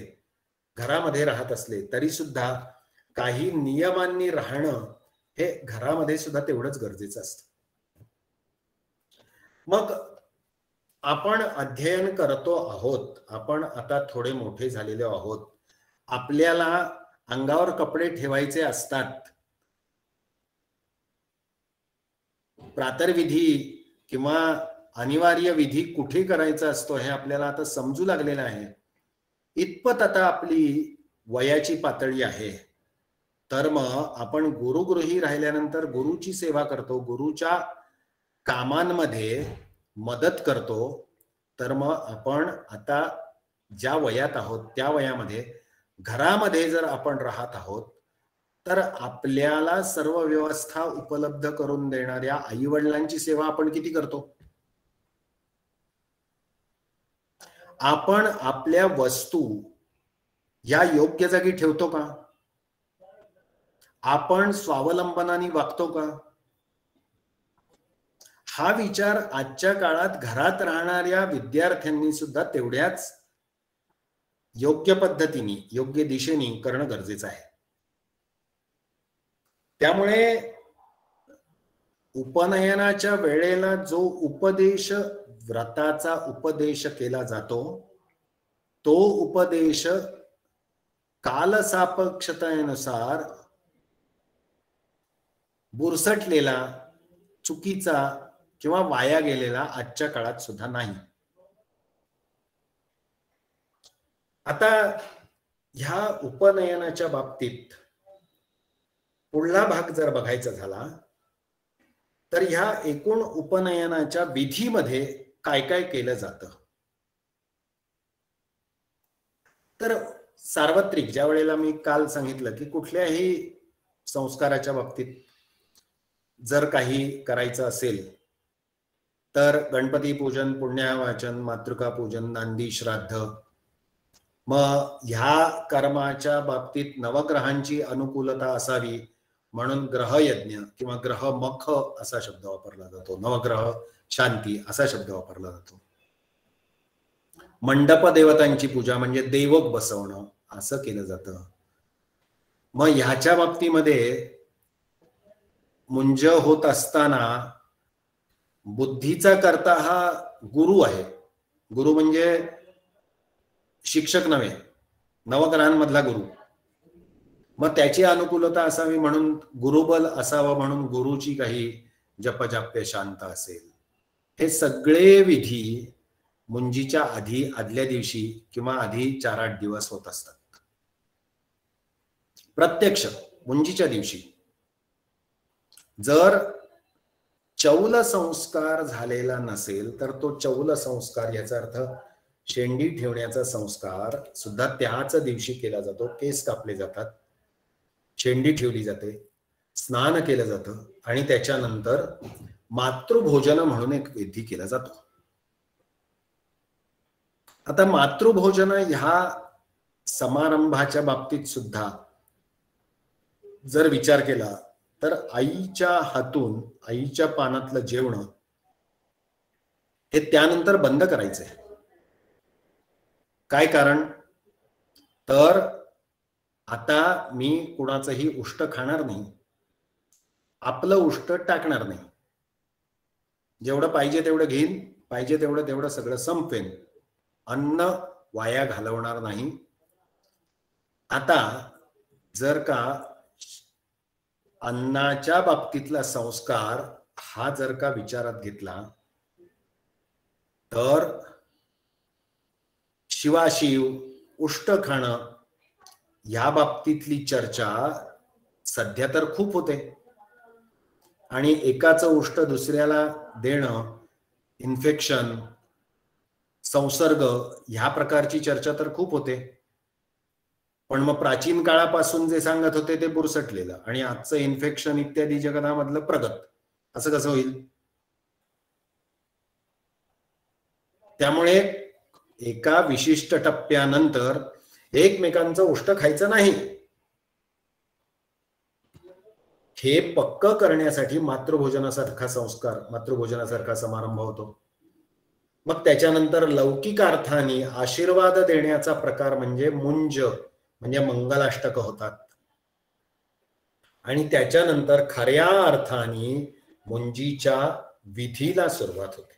घरामध्ये राहत असले तरी सुद्धा काही नियमांनी राहणं हे घरामध्ये सुद्धा तेवढंच गरजेचं असतं. मग आपण अध्ययन करतो आहोत, आपण आता थोडे मोठे झालेले आहोत, आपल्याला अंगावर कपडे ठेवायचे असतात, प्रातर्विधी किंवा अनिवार्य विधी कुठे करायचा असतो हे आपल्याला आता समजू लागलेलं आहे. इतपत आता आपली वयाची पातळी आहे, तर मग आपण गुरुगृही राहिल्यानंतर गुरुची सेवा करतो, गुरुच्या कामांमध्ये मदत करतो. तर मग आपण आता ज्या वयात आहोत त्या वयामध्ये घरामध्ये जर आपण राहत आहोत तर आपल्याला सर्व व्यवस्था उपलब्ध करून देणाऱ्या आई वडिलांची सेवा आपण किती करतो? आपण आपल्या वस्तू या योग्य जागी ठेवतो का? आपण स्वावलंबनाने वागतो का? हा विचार आजच्या काळात घरात राहणाऱ्या विद्यार्थ्यांनी सुद्धा तेवढ्याच योग्य पद्धतीने, योग्य दिशेने करणं गरजेचं आहे. त्यामुळे उपनयनाच्या वेळेला जो उपदेश, व्रताचा उपदेश केला जातो तो उपदेश कालसापेक्षतेनुसार बुरसटलेला, चुकीचा किंवा वाया गेलेला आजच्या काळात सुद्धा नाही. आता ह्या उपनयनाच्या बाबतीत पुढला भाग जर बघायचा झाला तर ह्या एकूण उपनयनाच्या विधीमध्ये काय काय केलं जातं. तर सार्वत्रिक, ज्या वेळेला मी काल सांगितलं की कुठल्याही संस्काराच्या बाबतीत जर काही करायचं असेल तर गणपती पूजन, पुण्यावाचन, मातृका पूजन, नांदी श्राद्ध, मग ह्या कर्माच्या बाबतीत नवग्रहांची अनुकूलता असावी म्हणून ग्रहयज्ञ किंवा ग्रहमख असा शब्द वापरला जातो, नवग्रह शांती असा शब्द वापरला जातो. मंडप देवतांची पूजा म्हणजे देवक बसवणं असं केलं जातं. मग ह्याच्या बाबतीमध्ये मुंज होत असताना बुद्धीचा करता हा गुरु आहे. गुरु म्हणजे शिक्षक नव्हे, नवग्रहांमधला गुरु. मग त्याची अनुकूलता असावी म्हणून गुरुबल असावं म्हणून गुरुची काही जपजाप्य शांत असेल. हे सगळे विधी मुंजीच्या आधी आदल्या दिवशी किंवा आधी 4-8 दिवस होत असतात. प्रत्यक्ष मुंजीच्या दिवशी जर चौल संस्कार झालेला नसेल तर तो चौल संस्कार, याचा अर्थ शेंडी ठेवण्याचा संस्कार सुद्धा त्याच दिवशी केला जातो. केस कापले जातात, शेंडी ठेवली जाते, स्नान केलं जातं आणि त्याच्यानंतर मातृभोजन म्हणून एक विधी केला जातो. आता मातृभोजन ह्या समारंभाच्या बाबतीत सुद्धा जर विचार केला तर आईच्या हातून, आईच्या पानातलं जेवण हे त्यानंतर बंद करायचंय. काय कारण? तर आता मी कुणाचंही उष्ट खाणार नाही, आपलं उष्ट टाकणार नाही, जेवढं पाहिजे तेवढं घेईन, पाहिजे तेवढं सगळं संपवेन, अन्न वाया घालवणार नाही. आता जर का अन्नाच्या बाबतीतला संस्कार हा जर का विचारात घेतला तर शिवाशिव, उष्ट खाणं या बाबतीतली चर्चा सध्या तर खूप होते आणि एकाचं उष्ट दुसऱ्याला देणं, इन्फेक्शन, संसर्ग ह्या प्रकारची चर्चा तर खूप होते. पण मग प्राचीन काळापासून जे सांगत होते ते बुरसटलेलं आणि आजचं इन्फेक्शन इत्यादी जगतामधलं प्रगत, असं कसं होईल? त्यामुळे एका विशिष्ट टप्प्यानंतर एकमेकांचं उष्ट खायचं नाही. हे पक्क करण्यासाठी मातृभोजनासारखा संस्कार, मातृभोजनासारखा समारंभ होतो. मग त्याच्यानंतर लौकिक अर्थाने आशीर्वाद देण्याचा प्रकार म्हणजे मुंज, म्हणजे मंगलाष्टक होतात आणि त्याच्यानंतर खऱ्या अर्थाने मुंजीच्या विधीला सुरुवात होते.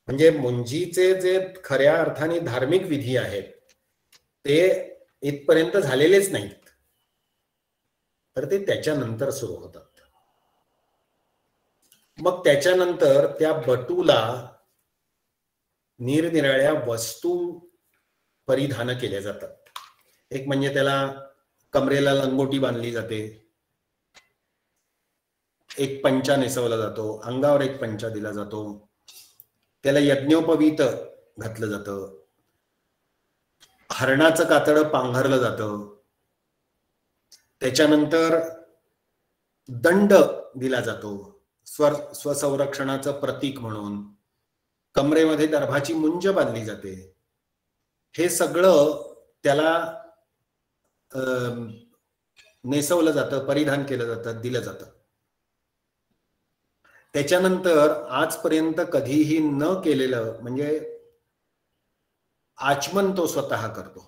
म्हणजे मुंजीचे जे खऱ्या अर्थाने धार्मिक विधी आहेत ते इथपर्यंत झालेलेच नाहीत, तर ते त्याच्यानंतर सुरू होतात. मग त्याच्यानंतर त्या बटूला निरनिराळ्या वस्तू परिधान केल्या जातात. एक म्हणजे त्याला कमरेला लंगोटी बांधली जाते, एक पंचा नेसवला जातो, अंगावर एक पंचा दिला जातो, त्याला यज्ञोपवीत घातलं जातं, हरणाचं कातडं पांघरलं जातं, त्याच्यानंतर दंड दिला जातो स्वसंरक्षणाचं प्रतीक म्हणून, कमरेमध्ये दर्भाची मुंज बांधली जाते. हे सगळं त्याला नेसवलं जातं, परिधान केलं जातं, दिलं जातं. त्याच्यानंतर आजपर्यंत कधीही न केलेलं म्हणजे आचमन तो स्वतः करतो.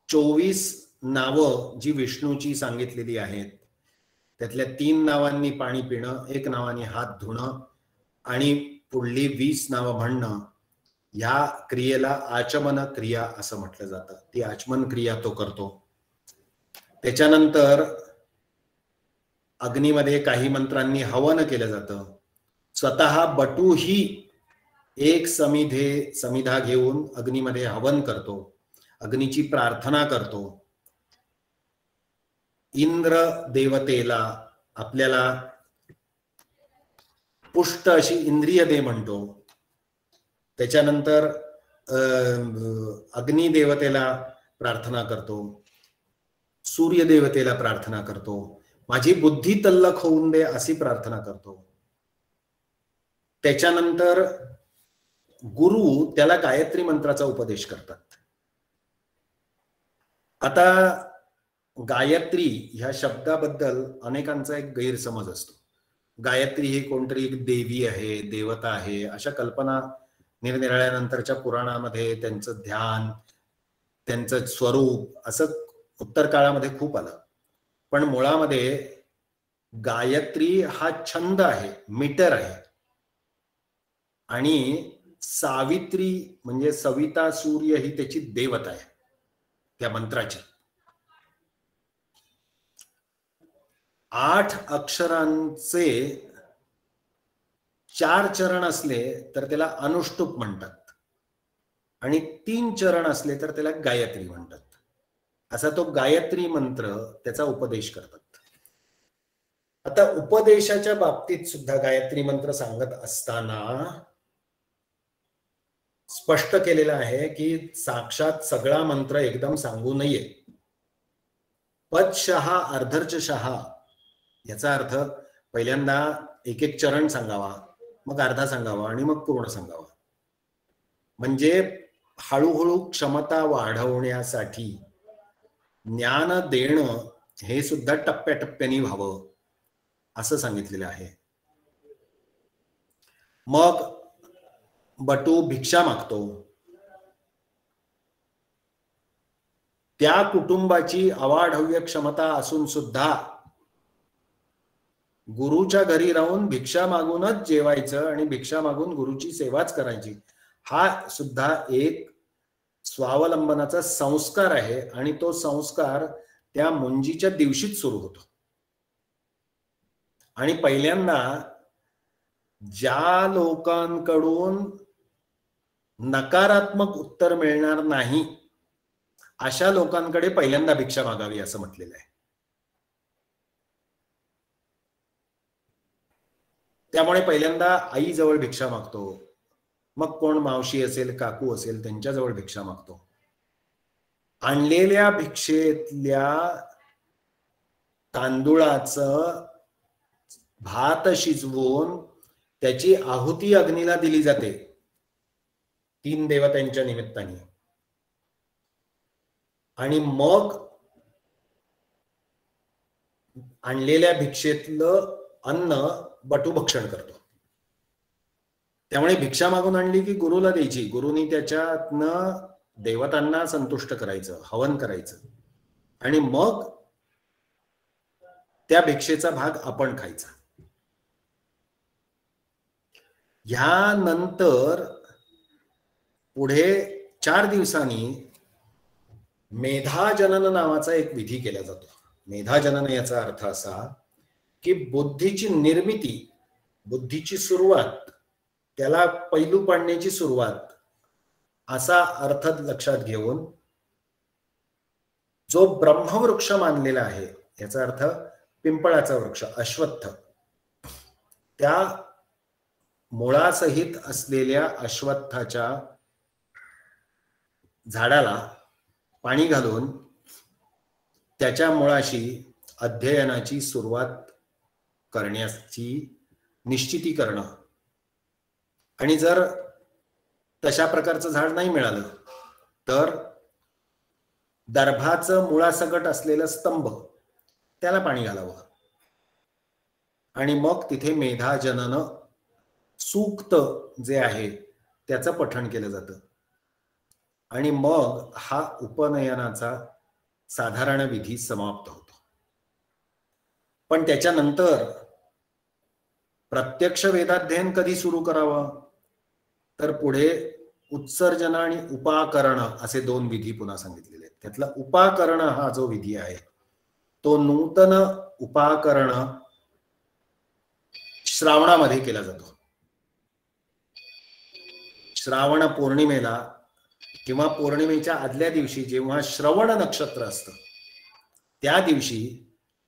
24 नावं जी विष्णूची सांगितलेली आहेत त्यातल्या 3 नावांनी पाणी पिणं, 1 नावाने हात धुणं आणि पुढली 20 नावं म्हणणं, या क्रियेला आचमन क्रिया असं म्हटलं जातं. ती आचमन क्रिया तो करतो. त्याच्यानंतर अग्नीमध्ये काही मंत्रांनी हवन केलं जातं. स्वतः बटूही एक समिधा घेऊन अग्नीमध्ये हवन करतो, अग्नीची प्रार्थना करतो. इंद्र देवतेला आपल्याला पुष्ट अशी इंद्रिय दे म्हणतो. त्याच्यानंतर अग्नी देवतेला प्रार्थना करतो. सूर्यदेवतेला प्रार्थना करतो, माझी बुद्धी तल्लख होऊन दे अशी प्रार्थना करतो. त्याच्यानंतर गुरु त्याला गायत्री मंत्राचा उपदेश करतात. आता गायत्री ह्या शब्दाबद्दल अनेकांचा एक गैरसमज असतो. गायत्री ही कोणतरी एक देवी आहे, देवता आहे, अशा कल्पना निरनिराळ्या नंतरच्या पुराणामध्ये त्यांचं ध्यान, त्यांचं स्वरूप असं उत्तर काळामध्ये खूप आलं. पण मुळामध्ये गायत्री हा छंद आहे, मीटर आहे. आणि सावित्री म्हणजे सविता सूर्य ही त्याची देवता आहे त्या मंत्राची. 8 अक्षरांचे 4 चरण असले तर त्याला अनुष्टुप म्हणतात आणि 3 चरण असले तर त्याला गायत्री म्हणतात. असा तो गायत्री मंत्र त्याचा उपदेश करतात. आता उपदेशाच्या बाबतीत सुद्धा गायत्री मंत्र सांगत असताना स्पष्ट केलेलं आहे की साक्षात सगळा मंत्र एकदम सांगू नये. पदशहा अर्धर्चशहा याचा अर्थ पहिल्यांदा एक एक चरण सांगावा, मग अर्धा सांगावा आणि मग पूर्ण सांगावा. म्हणजे हळूहळू क्षमता वाढवण्यासाठी ज्ञान देणं हे सुद्धा टप्प्याटप्प्याने व्हावं असं सांगितलेलं आहे. मग बटू भिक्षा मागतो. त्या कुटुंबाची अवाढव्य क्षमता असून सुद्धा गुरुच्या घरी राहून भिक्षा मागूनच जेवायचं आणि भिक्षा मागून गुरुची सेवाच करायची, हा सुद्धा एक स्वावलंबनाचा संस्कार आहे. आणि तो संस्कार त्या मुंजीच्या दिवशीच सुरू होतो. आणि पहिल्यांदा ज्या लोकांकडून नकारात्मक उत्तर मिळणार नाही अशा लोकांकडे पहिल्यांदा भिक्षा मागावी असं म्हटलेलं आहे. त्यामुळे पहिल्यांदा आई जवळ भिक्षा मागतो, मग कोण मावशी असेल, काकू असेल त्यांच्याजवळ भिक्षा मागतो. आणलेल्या भिक्षेतल्या तांदूळाचं भात शिजवून त्याची आहुती अग्नीला दिली जाते 3 देवतांच्या निमित्ताने. आणि मग आणलेल्या भिक्षेतलं अन्न बटुभक्षण करतो. त्यामुळे भिक्षा मागून आणली की गुरुला द्यायची, गुरुनी त्याच्यातनं देवतांना संतुष्ट करायचं, हवन करायचं आणि मग त्या भिक्षेचा भाग आपण खायचा. ह्यानंतर पुढे 4 दिवसांनी मेधाजनन नावाचा एक विधी केला जातो. मेधाजनन याचा अर्थ असा की बुद्धीची निर्मिती, बुद्धीची सुरुवात, त्याला पैलू पाडण्याची सुरुवात असा अर्थ लक्षात घेऊन जो ब्रह्मवृक्ष मानलेला आहे, याचा अर्थ पिंपळाचा वृक्ष अश्वत्थ, त्या मुळासहित असलेल्या अश्वत्थाच्या झाडाला पाणी घालून त्याच्या मुळाशी अध्ययनाची सुरुवात करण्याची निश्चिती करणं. आणि जर तशा प्रकारचं झाड नाही मिळालं तर दर्भाचं मुळासकट असलेलं स्तंभ त्याला पाणी घालावं आणि मग तिथे मेधाजनन सूक्त जे आहे त्याचं पठण केलं जातं. आणि मग हा उपनयनाचा साधारण विधी समाप्त होतो. पण त्याच्यानंतर प्रत्यक्ष वेदाध्ययन कधी सुरू करावं तर पुढे उत्सर्जन आणि उपाकरण असे 2 विधी पुन्हा सांगितलेले आहेत. त्यातला उपाकरण हा जो विधी आहे तो नूतन उपाकरण श्रावणामध्ये केला जातो. श्रावण पौर्णिमेला किंवा पौर्णिमेच्या आदल्या दिवशी जेव्हा श्रवण नक्षत्र असतं त्या दिवशी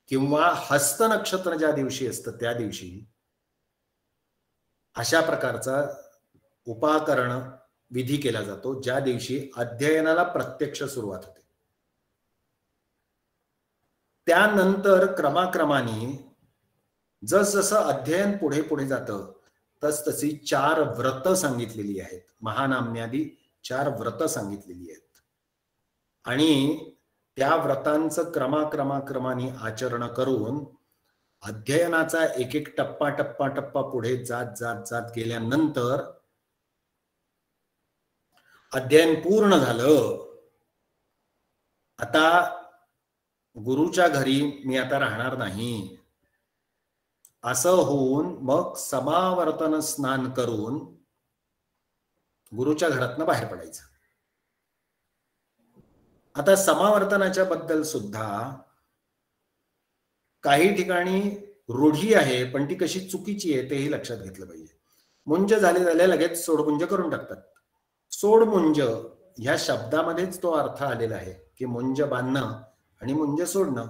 किंवा हस्त नक्षत्र ज्या दिवशी असतं त्या दिवशी अशा प्रकारचा उपाकरण विधी केला जातो, ज्या दिवशी अध्ययनाला प्रत्यक्ष सुरुवात होते. त्यानंतर क्रमाक्रमाने जसजसं अध्ययन पुढे पुढे जातं तसतशी 4 व्रत सांगितलेली आहेत. महानाम्यादी 4 व्रत सांगितलेली आहेत आणि त्या व्रतांचं क्रमाक्रमाने आचरण करून अध्ययनाचा एक एक टप्पा पुढे जात जात जात गेल्यानंतर अध्ययन पूर्ण झालं. आता गुरुच्या घरी मी आता राहणार नाही असं होऊन मग समावर्तन स्नान करून गुरुच्या घरातनं बाहेर पडायचं. आता समावर्तनाच्या बद्दल सुद्धा काही ठिकाणी रूढी आहे, पण ती कशी चुकीची आहे तेही लक्षात घेतलं पाहिजे. मुंज झाले लगेच सोडमुंज करून टाकतात. सोडमुंज ह्या शब्दामध्येच तो अर्थ आलेला आहे की मुंज बांधणं आणि मुंज सोडणं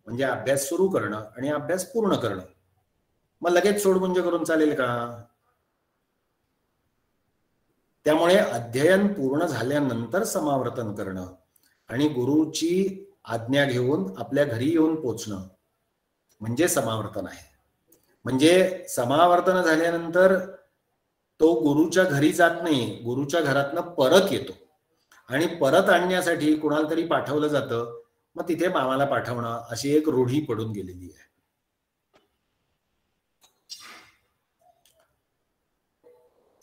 म्हणजे अभ्यास सुरू करणं आणि अभ्यास पूर्ण करणं. मग लगेच सोडमुंज करून चालेल का? त्यामुळे अध्ययन पूर्ण झाल्यानंतर समावर्तन करणं आणि गुरुची आज्ञा घेऊन आपल्या घरी येऊन पोचणं म्हणजे समावर्तन आहे. म्हणजे समावर्तन झाल्यानंतर तो गुरुच्या घरी जात नाही, गुरुच्या घरातनं परत येतो आणि परत आणण्यासाठी कुणाला तरी पाठवलं जातं. मग तिथे मामाला पाठवणं अशी एक रूढी पडून गेलेली आहे.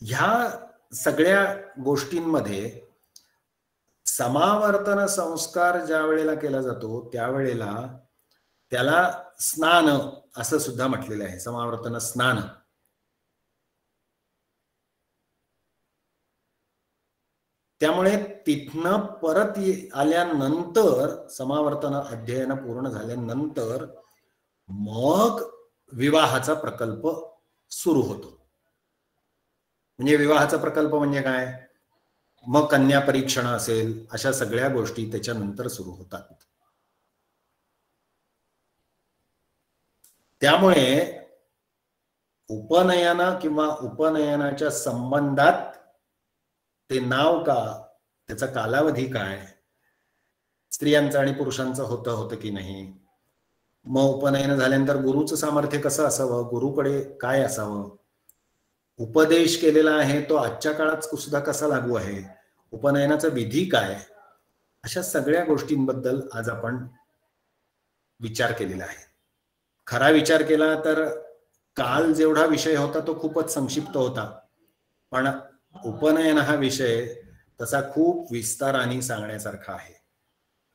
ह्या सगळ्या गोष्टींमध्ये समावर्तन संस्कार ज्या वेळेला केला जातो त्यावेळेला त्याला स्नान असं सुद्धा म्हटलेलं आहे. समावर्तन स्नान. त्यामुळे तिथनं परत आल्यानंतर समावर्तन अध्ययन पूर्ण झाल्यानंतर मग विवाहाचा प्रकल्प सुरू होतो. म्हणजे विवाहाचा प्रकल्प म्हणजे काय? मग कन्या परीक्षण असेल, अशा सगळ्या गोष्टी त्याच्यानंतर सुरू होतात. त्यामुळे उपनयन किंवा उपनयनाच्या संबंधात ते नाव का, त्याचा कालावधी काय, स्त्रियांचं आणि पुरुषांचं होतं की नाही, मग उपनयन झाल्यानंतर गुरुचं सामर्थ्य कसं असावं, गुरुकडे काय असावं, उपदेश केलेला आहे तो आजच्या काळात सुद्धा कसा लागू आहे, उपनयनाचा विधी काय, अशा सगळ्या गोष्टींबद्दल आज आपण विचार केलेला आहे. खरा विचार केला तर काल जेवढा विषय होता तो खूपच संक्षिप्त होता, पण उपनयन हा विषय तसा खूप विस्ताराने सांगण्यासारखा आहे.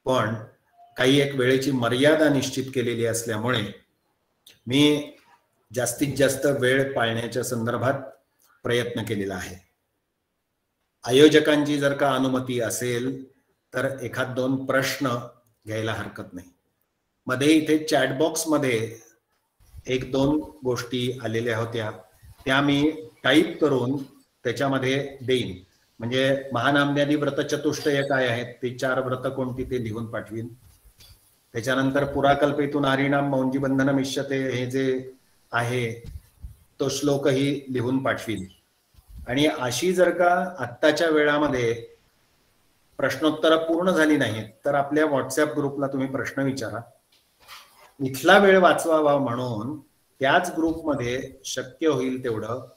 पण काही एक वेळेची मर्यादा निश्चित केलेली असल्यामुळे मी जास्तीत जास्त वेळ पाळण्याच्या संदर्भात प्रयत्न केलेला आहे. आयोजकांची जर का अनुमती असेल तर एखाद दोन प्रश्न घ्यायला हरकत नाही. मध्ये इथे चॅटबॉक्स मध्ये एक दोन गोष्टी आलेल्या होत्या, त्या मी टाईप करून त्याच्यामध्ये देईन. म्हणजे महानाम्यादी व्रत चतुष्टय काय आहेत, ते 4 व्रत कोणती ते लिहून पाठवीन. त्याच्यानंतर पुराकल्पेतून हरिणाम मौंजी बंधन मिश्यते हे जे आहे तो श्लोकही लिहून पाठवीन. आणि अशी जर का आत्ताच्या वेळामध्ये प्रश्नोत्तर पूर्ण झाली नाहीत तर आपल्या व्हॉट्सअप ग्रुपला तुम्ही प्रश्न विचारा. इथला वेळ वाचवावा म्हणून त्याच ग्रुपमध्ये शक्य होईल तेवढं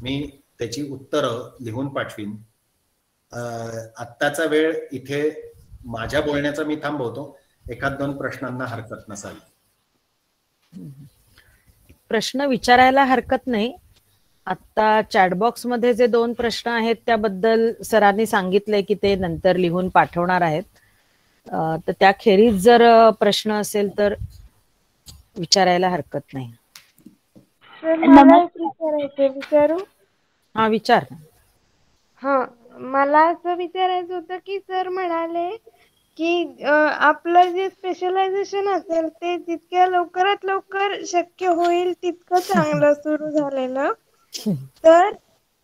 मी त्याची उत्तरं लिहून पाठवीन. आत्ताचा वेळ इथे माझ्या बोलण्याचा मी थांबवतो. एखाद दोन प्रश्नांना हरकत नसावी. प्रश्न विचारायला हरकत नाही. आता चॅटबॉक्स मध्ये जे 2 प्रश्न आहेत त्याबद्दल सरांनी सांगितलंय की ते नंतर लिहून पाठवणार आहेत. तर त्याखेरीज जर प्रश्न असेल तर विचारायला हरकत नाही. विचारू? हा विचार. हा, मला असं विचारायचं होतं की सर म्हणाले की आपलं जे स्पेशलायझेशन असेल ते जितक्या लवकरात लवकर शक्य होईल तितकं चांगलं सुरू झालेलं. तर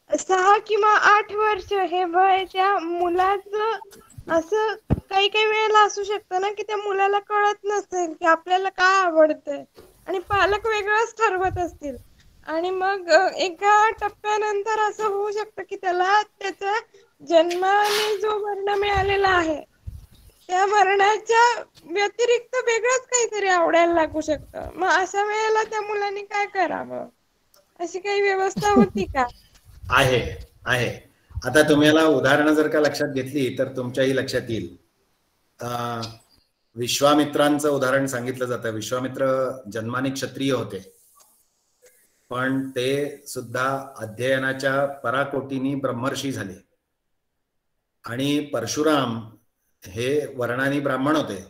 6 किंवा 8 वर्ष हे वय त्या मुलाचं असं काही काही वेळेला असू शकतं ना की त्या मुलाला कळत नसेल की आपल्याला काय आवडतंय आणि पालक वेगळंच ठरवत असतील आणि मग एका टप्प्यानंतर असं होऊ शकतं की त्याला त्याचा जन्माने जो वर्ण मिळालेला आहे त्या मरणाच्या व्यतिरिक्त वेगळंच काहीतरी आवडायला लागू शकतं. मग अशा वेळेला त्या मुलांनी काय करावं? अशी काही व्यवस्था होती का? आहे आहे. आता तुम्हाला उदाहरणं जर का लक्षात घेतली तर तुमच्याही लक्षात येईल. विश्वामित्रांचं उदाहरण सांगितलं जातं. विश्वामित्र जन्माने क्षत्रिय होते, पण ते सुद्धा अध्ययनाच्या पराकोटीने ब्रह्मर्षी झाले. आणि परशुराम हे वर्णानी ब्राह्मण होते,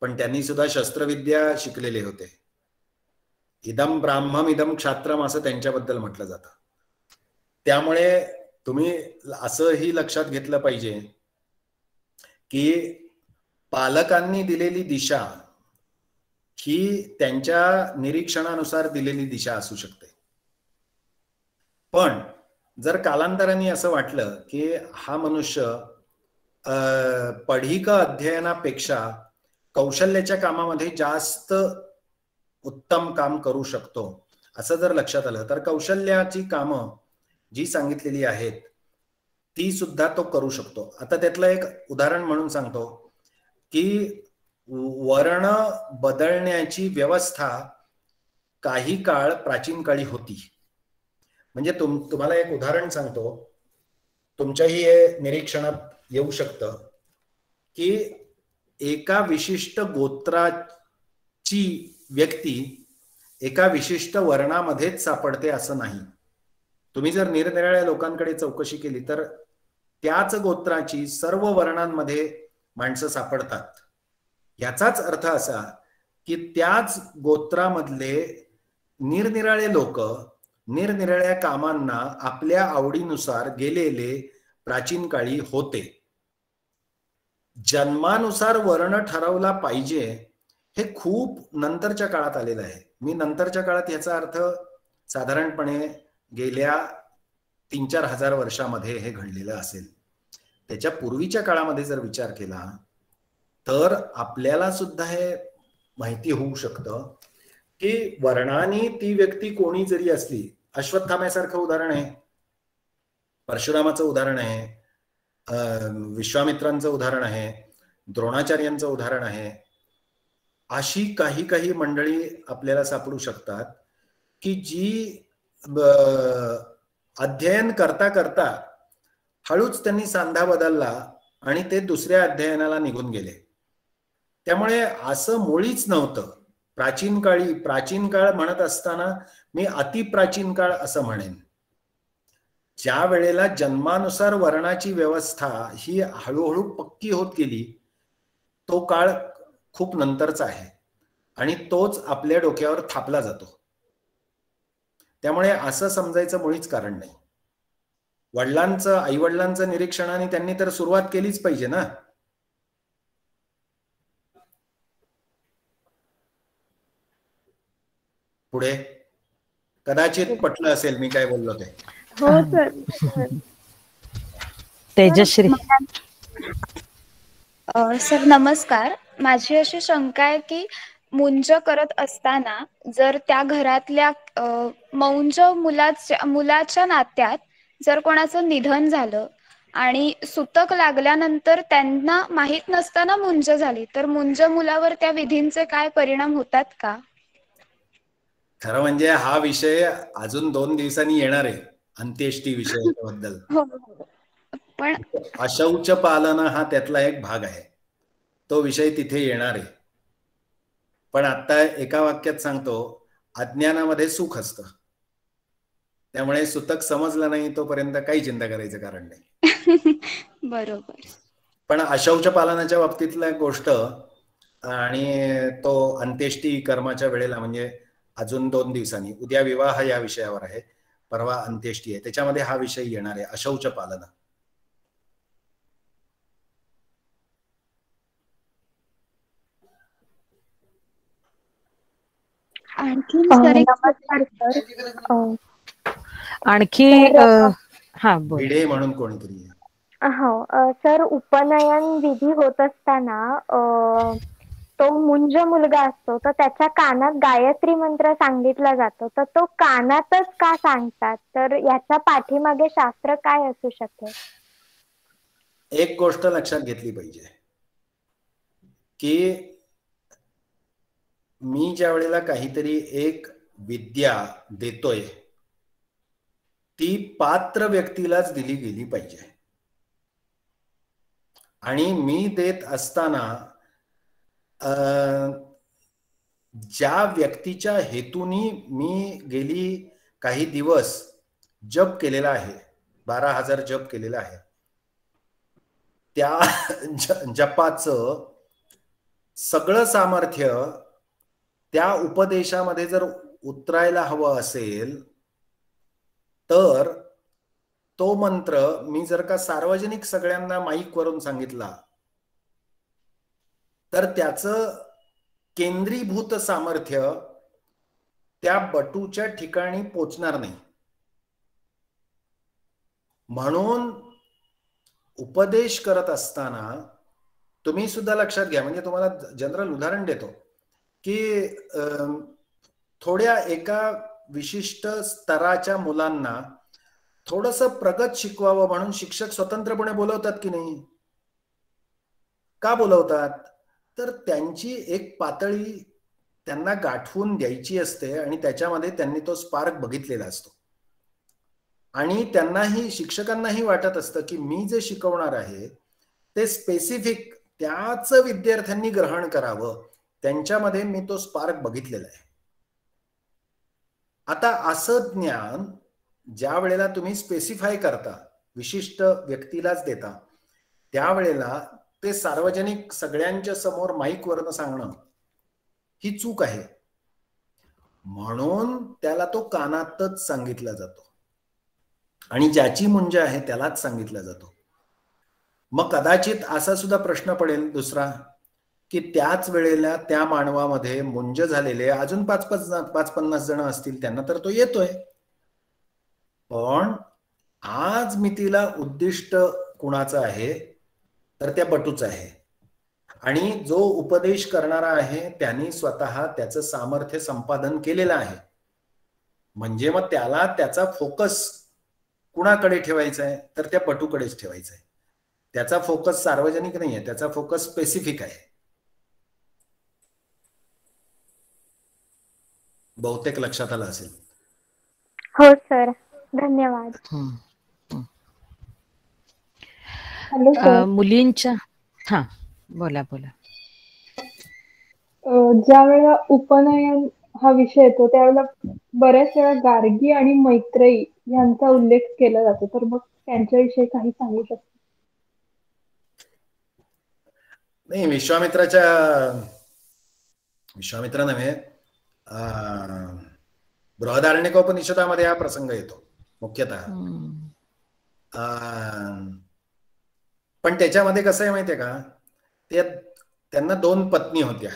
पण त्यांनी सुद्धा शस्त्रविद्या शिकलेले होते. इदम ब्राह्मम इदम क्षात्रम असं त्यांच्याबद्दल म्हटलं जातं. त्यामुळे तुम्ही असंही लक्षात घेतलं पाहिजे की पालकांनी दिलेली दिशा ही त्यांच्या निरीक्षणानुसार दिलेली दिशा असू शकते. पण जर कालांतराने असं वाटलं की हा मनुष्य पढिक अध्ययनापेक्षा कौशल्याच्या कामामध्ये जास्त उत्तम काम करू शकतो असं जर लक्षात आलं, तर कौशल्याची कामं जी सांगितलेली आहेत ती सुद्धा तो करू शकतो. आता त्यातलं एक उदाहरण म्हणून सांगतो की वर्ण बदलण्याची व्यवस्था काही काळ प्राचीन काळी होती. म्हणजे तुम्हाला एक उदाहरण सांगतो, तुमच्याही हे निरीक्षणात येऊ शकतं की एका विशिष्ट गोत्राची व्यक्ती एका विशिष्ट वर्णामध्येच सापडते असं नाही. तुम्ही जर निरनिराळ्या लोकांकडे चौकशी केली तर त्याच गोत्राची सर्व वर्णांमध्ये माणसं सापडतात. याचाच अर्थ असा की त्याच गोत्रामधले निरनिराळे लोक निरनिराळ्या कामांना आपल्या आवडीनुसार गेलेले प्राचीन काळी होते. जन्मानुसार वर्ण ठरवला पाहिजे हे खूप नंतरच्या काळात आलेलं आहे. मी नंतरच्या काळात याचा अर्थ साधारणपणे गेल्या 3-4 हजार वर्षामध्ये हे घडलेलं असेल. त्याच्या पूर्वीच्या काळामध्ये जर विचार केला तर आपल्याला सुद्धा हे माहिती होऊ शकतं की वर्णानी ती व्यक्ती कोणी जरी असली, अश्वत्थाम्यासारखं उदाहरण आहे, परशुरामाचं उदाहरण आहे, विश्वामित्रांचं उदाहरण आहे, द्रोणाचार्यांचं उदाहरण आहे. अशी काही काही मंडळी आपल्याला सापडू शकतात की जी अध्ययन करता करता हळूच त्यांनी सांधा बदलला आणि ते दुसऱ्या अध्ययनाला निघून गेले. त्यामुळे असं मुळीच नव्हतं प्राचीन काळी. प्राचीन काळ म्हणत असताना मी अतिप्राचीन काळ असं म्हणेन. ज्या वेळेला जन्मानुसार वर्णाची व्यवस्था ही हळूहळू पक्की होत गेली तो काळ खूप नंतरचा आहे आणि तोच आपल्या डोक्यावर थापला जातो. त्यामुळे असं समजायचं मुळीच कारण नाही. आईवडिलांचं निरीक्षणाने त्यांनी तर सुरुवात केलीच पाहिजे ना. पुढे कदाचित पटलं असेल मी काय बोललो ते. हो सर. तेजश्री. सर नमस्कार. माझी अशी शंका आहे की मुंज करत असताना जर त्या घरातल्या मौंज मुलाच्या नात्यात जर कोणाचं निधन झालं आणि सुतक लागल्यानंतर त्यांना माहित नसताना मुंज झाली तर मुंज मुलावर त्या विधींचे काय परिणाम होतात का? खरं म्हणजे हा विषय अजून 2 दिवसांनी येणार आहे, अंत्येष्टी विषयाबद्दल. पण अशौच पालन हा त्यातला एक भाग आहे. तो विषय तिथे येणार आहे. पण आता एका वाक्यात सांगतो, अज्ञानामध्ये सुख असतं. त्यामुळे सुतक समजलं नाही तोपर्यंत काही चिंता करायचं कारण नाही. बरोबर. पण अशौच पालनाच्या बाबतीतला गोष्ट आणि तो अंत्येष्टी कर्माच्या वेळेला म्हणजे अजून 2 दिवसांनी, उद्या विवाह या विषयावर आहे, परवा अंत्येष्टी आहे, त्याच्यामध्ये हा विषय येणार आहे, अशौच पालन. आणखी हा भिडे म्हणून कोणीतरी. हो सर, उपनयन विधी होत असताना तो मुंज मुलगा असतो तर त्याच्या कानात गायत्री मंत्र सांगितला जातो, तर तो कानातच का सांगतात? तर याच्या पाठीमागे शास्त्र काय असू शकेल? एक गोष्ट लक्षात घेतली पाहिजे की मी ज्या वेळेला काहीतरी एक विद्या देतोय ती पात्र व्यक्तीलाच दिली गेली पाहिजे. आणि मी देत असताना ज्या व्यक्तीच्या हेतूनी मी गेली काही दिवस जप केलेला आहे, 12,000 जप केलेला आहे, त्या जपाचं सगळं सामर्थ्य त्या उपदेशामध्ये जर उतरायला हवं असेल तर तो मंत्र मी जर का सार्वजनिक सगळ्यांना माईक वरून सांगितला तर त्याचं केंद्रीभूत सामर्थ्य त्या बटूच्या ठिकाणी पोचणार नाही. म्हणून उपदेश करत असताना तुम्ही सुद्धा लक्षात घ्या, म्हणजे तुम्हाला जनरल उदाहरण देतो की थोड्या एका विशिष्ट स्तराच्या मुलांना थोडंसं प्रगत शिकवावं म्हणून शिक्षक स्वतंत्रपणे बोलवतात की नाही? का बोलवतात? तर त्यांची एक पातळी त्यांना गाठवून द्यायची असते आणि त्याच्यामध्ये त्यांनी तो स्पार्क बघितलेला असतो. आणि त्यांनाही, शिक्षकांनाही वाटत असतं की मी जे शिकवणार आहे ते स्पेसिफिक त्याच विद्यार्थ्यांनी ग्रहण करावं, त्यांच्यामध्ये मी तो स्पार्क बघितलेला आहे. आता असं ज्ञान ज्या वेळेला तुम्ही स्पेसिफाय करता, विशिष्ट व्यक्तीलाच देता, त्यावेळेला ते सार्वजनिक सगळ्यांच्या समोर माईक वरनं सांगणं ही चूक आहे. म्हणून त्याला तो कानातच सांगितला जातो आणि ज्याची मुंज आहे त्यालाच सांगितला जातो. मग कदाचित असा सुद्धा प्रश्न पडेल दुसरा की त्याच वेळेला त्या मानवामध्ये मुंज झालेले अजून 5-50 जण असतील, त्यांना तर तो येतोय, पण आज मितीला उद्दिष्ट कुणाचं आहे तर त्या बटूचं आहे. आणि जो उपदेश करणारा आहे त्यांनी स्वतः त्याचं सामर्थ्य संपादन केलेलं आहे. म्हणजे मग त्याला त्याचा फोकस कुणाकडे ठेवायचा आहे तर त्या बटूकडेच ठेवायचा आहे. त्याचा फोकस सार्वजनिक नाही आहे, त्याचा फोकस स्पेसिफिक आहे. बहुतेक लक्षात आलं असेल. हो सर, धन्यवाद. Hello sir. मुलींच्या हा बोला. ज्या वेळेला उपनयन हा विषय येतो त्यावेळेला बऱ्याच वेळा गार्गी आणि मैत्रेयी यांचा उल्लेख केला जातो, तर मग त्यांच्याविषयी काही सांगू शकता? नाही, विश्वामित्र नव्हे, बृहदारण्यकोपनिषदामध्ये हा प्रसंग येतो मुख्यतः. पण त्याच्यामध्ये कसं आहे माहितीये का, त्यांना 2 पत्नी होत्या.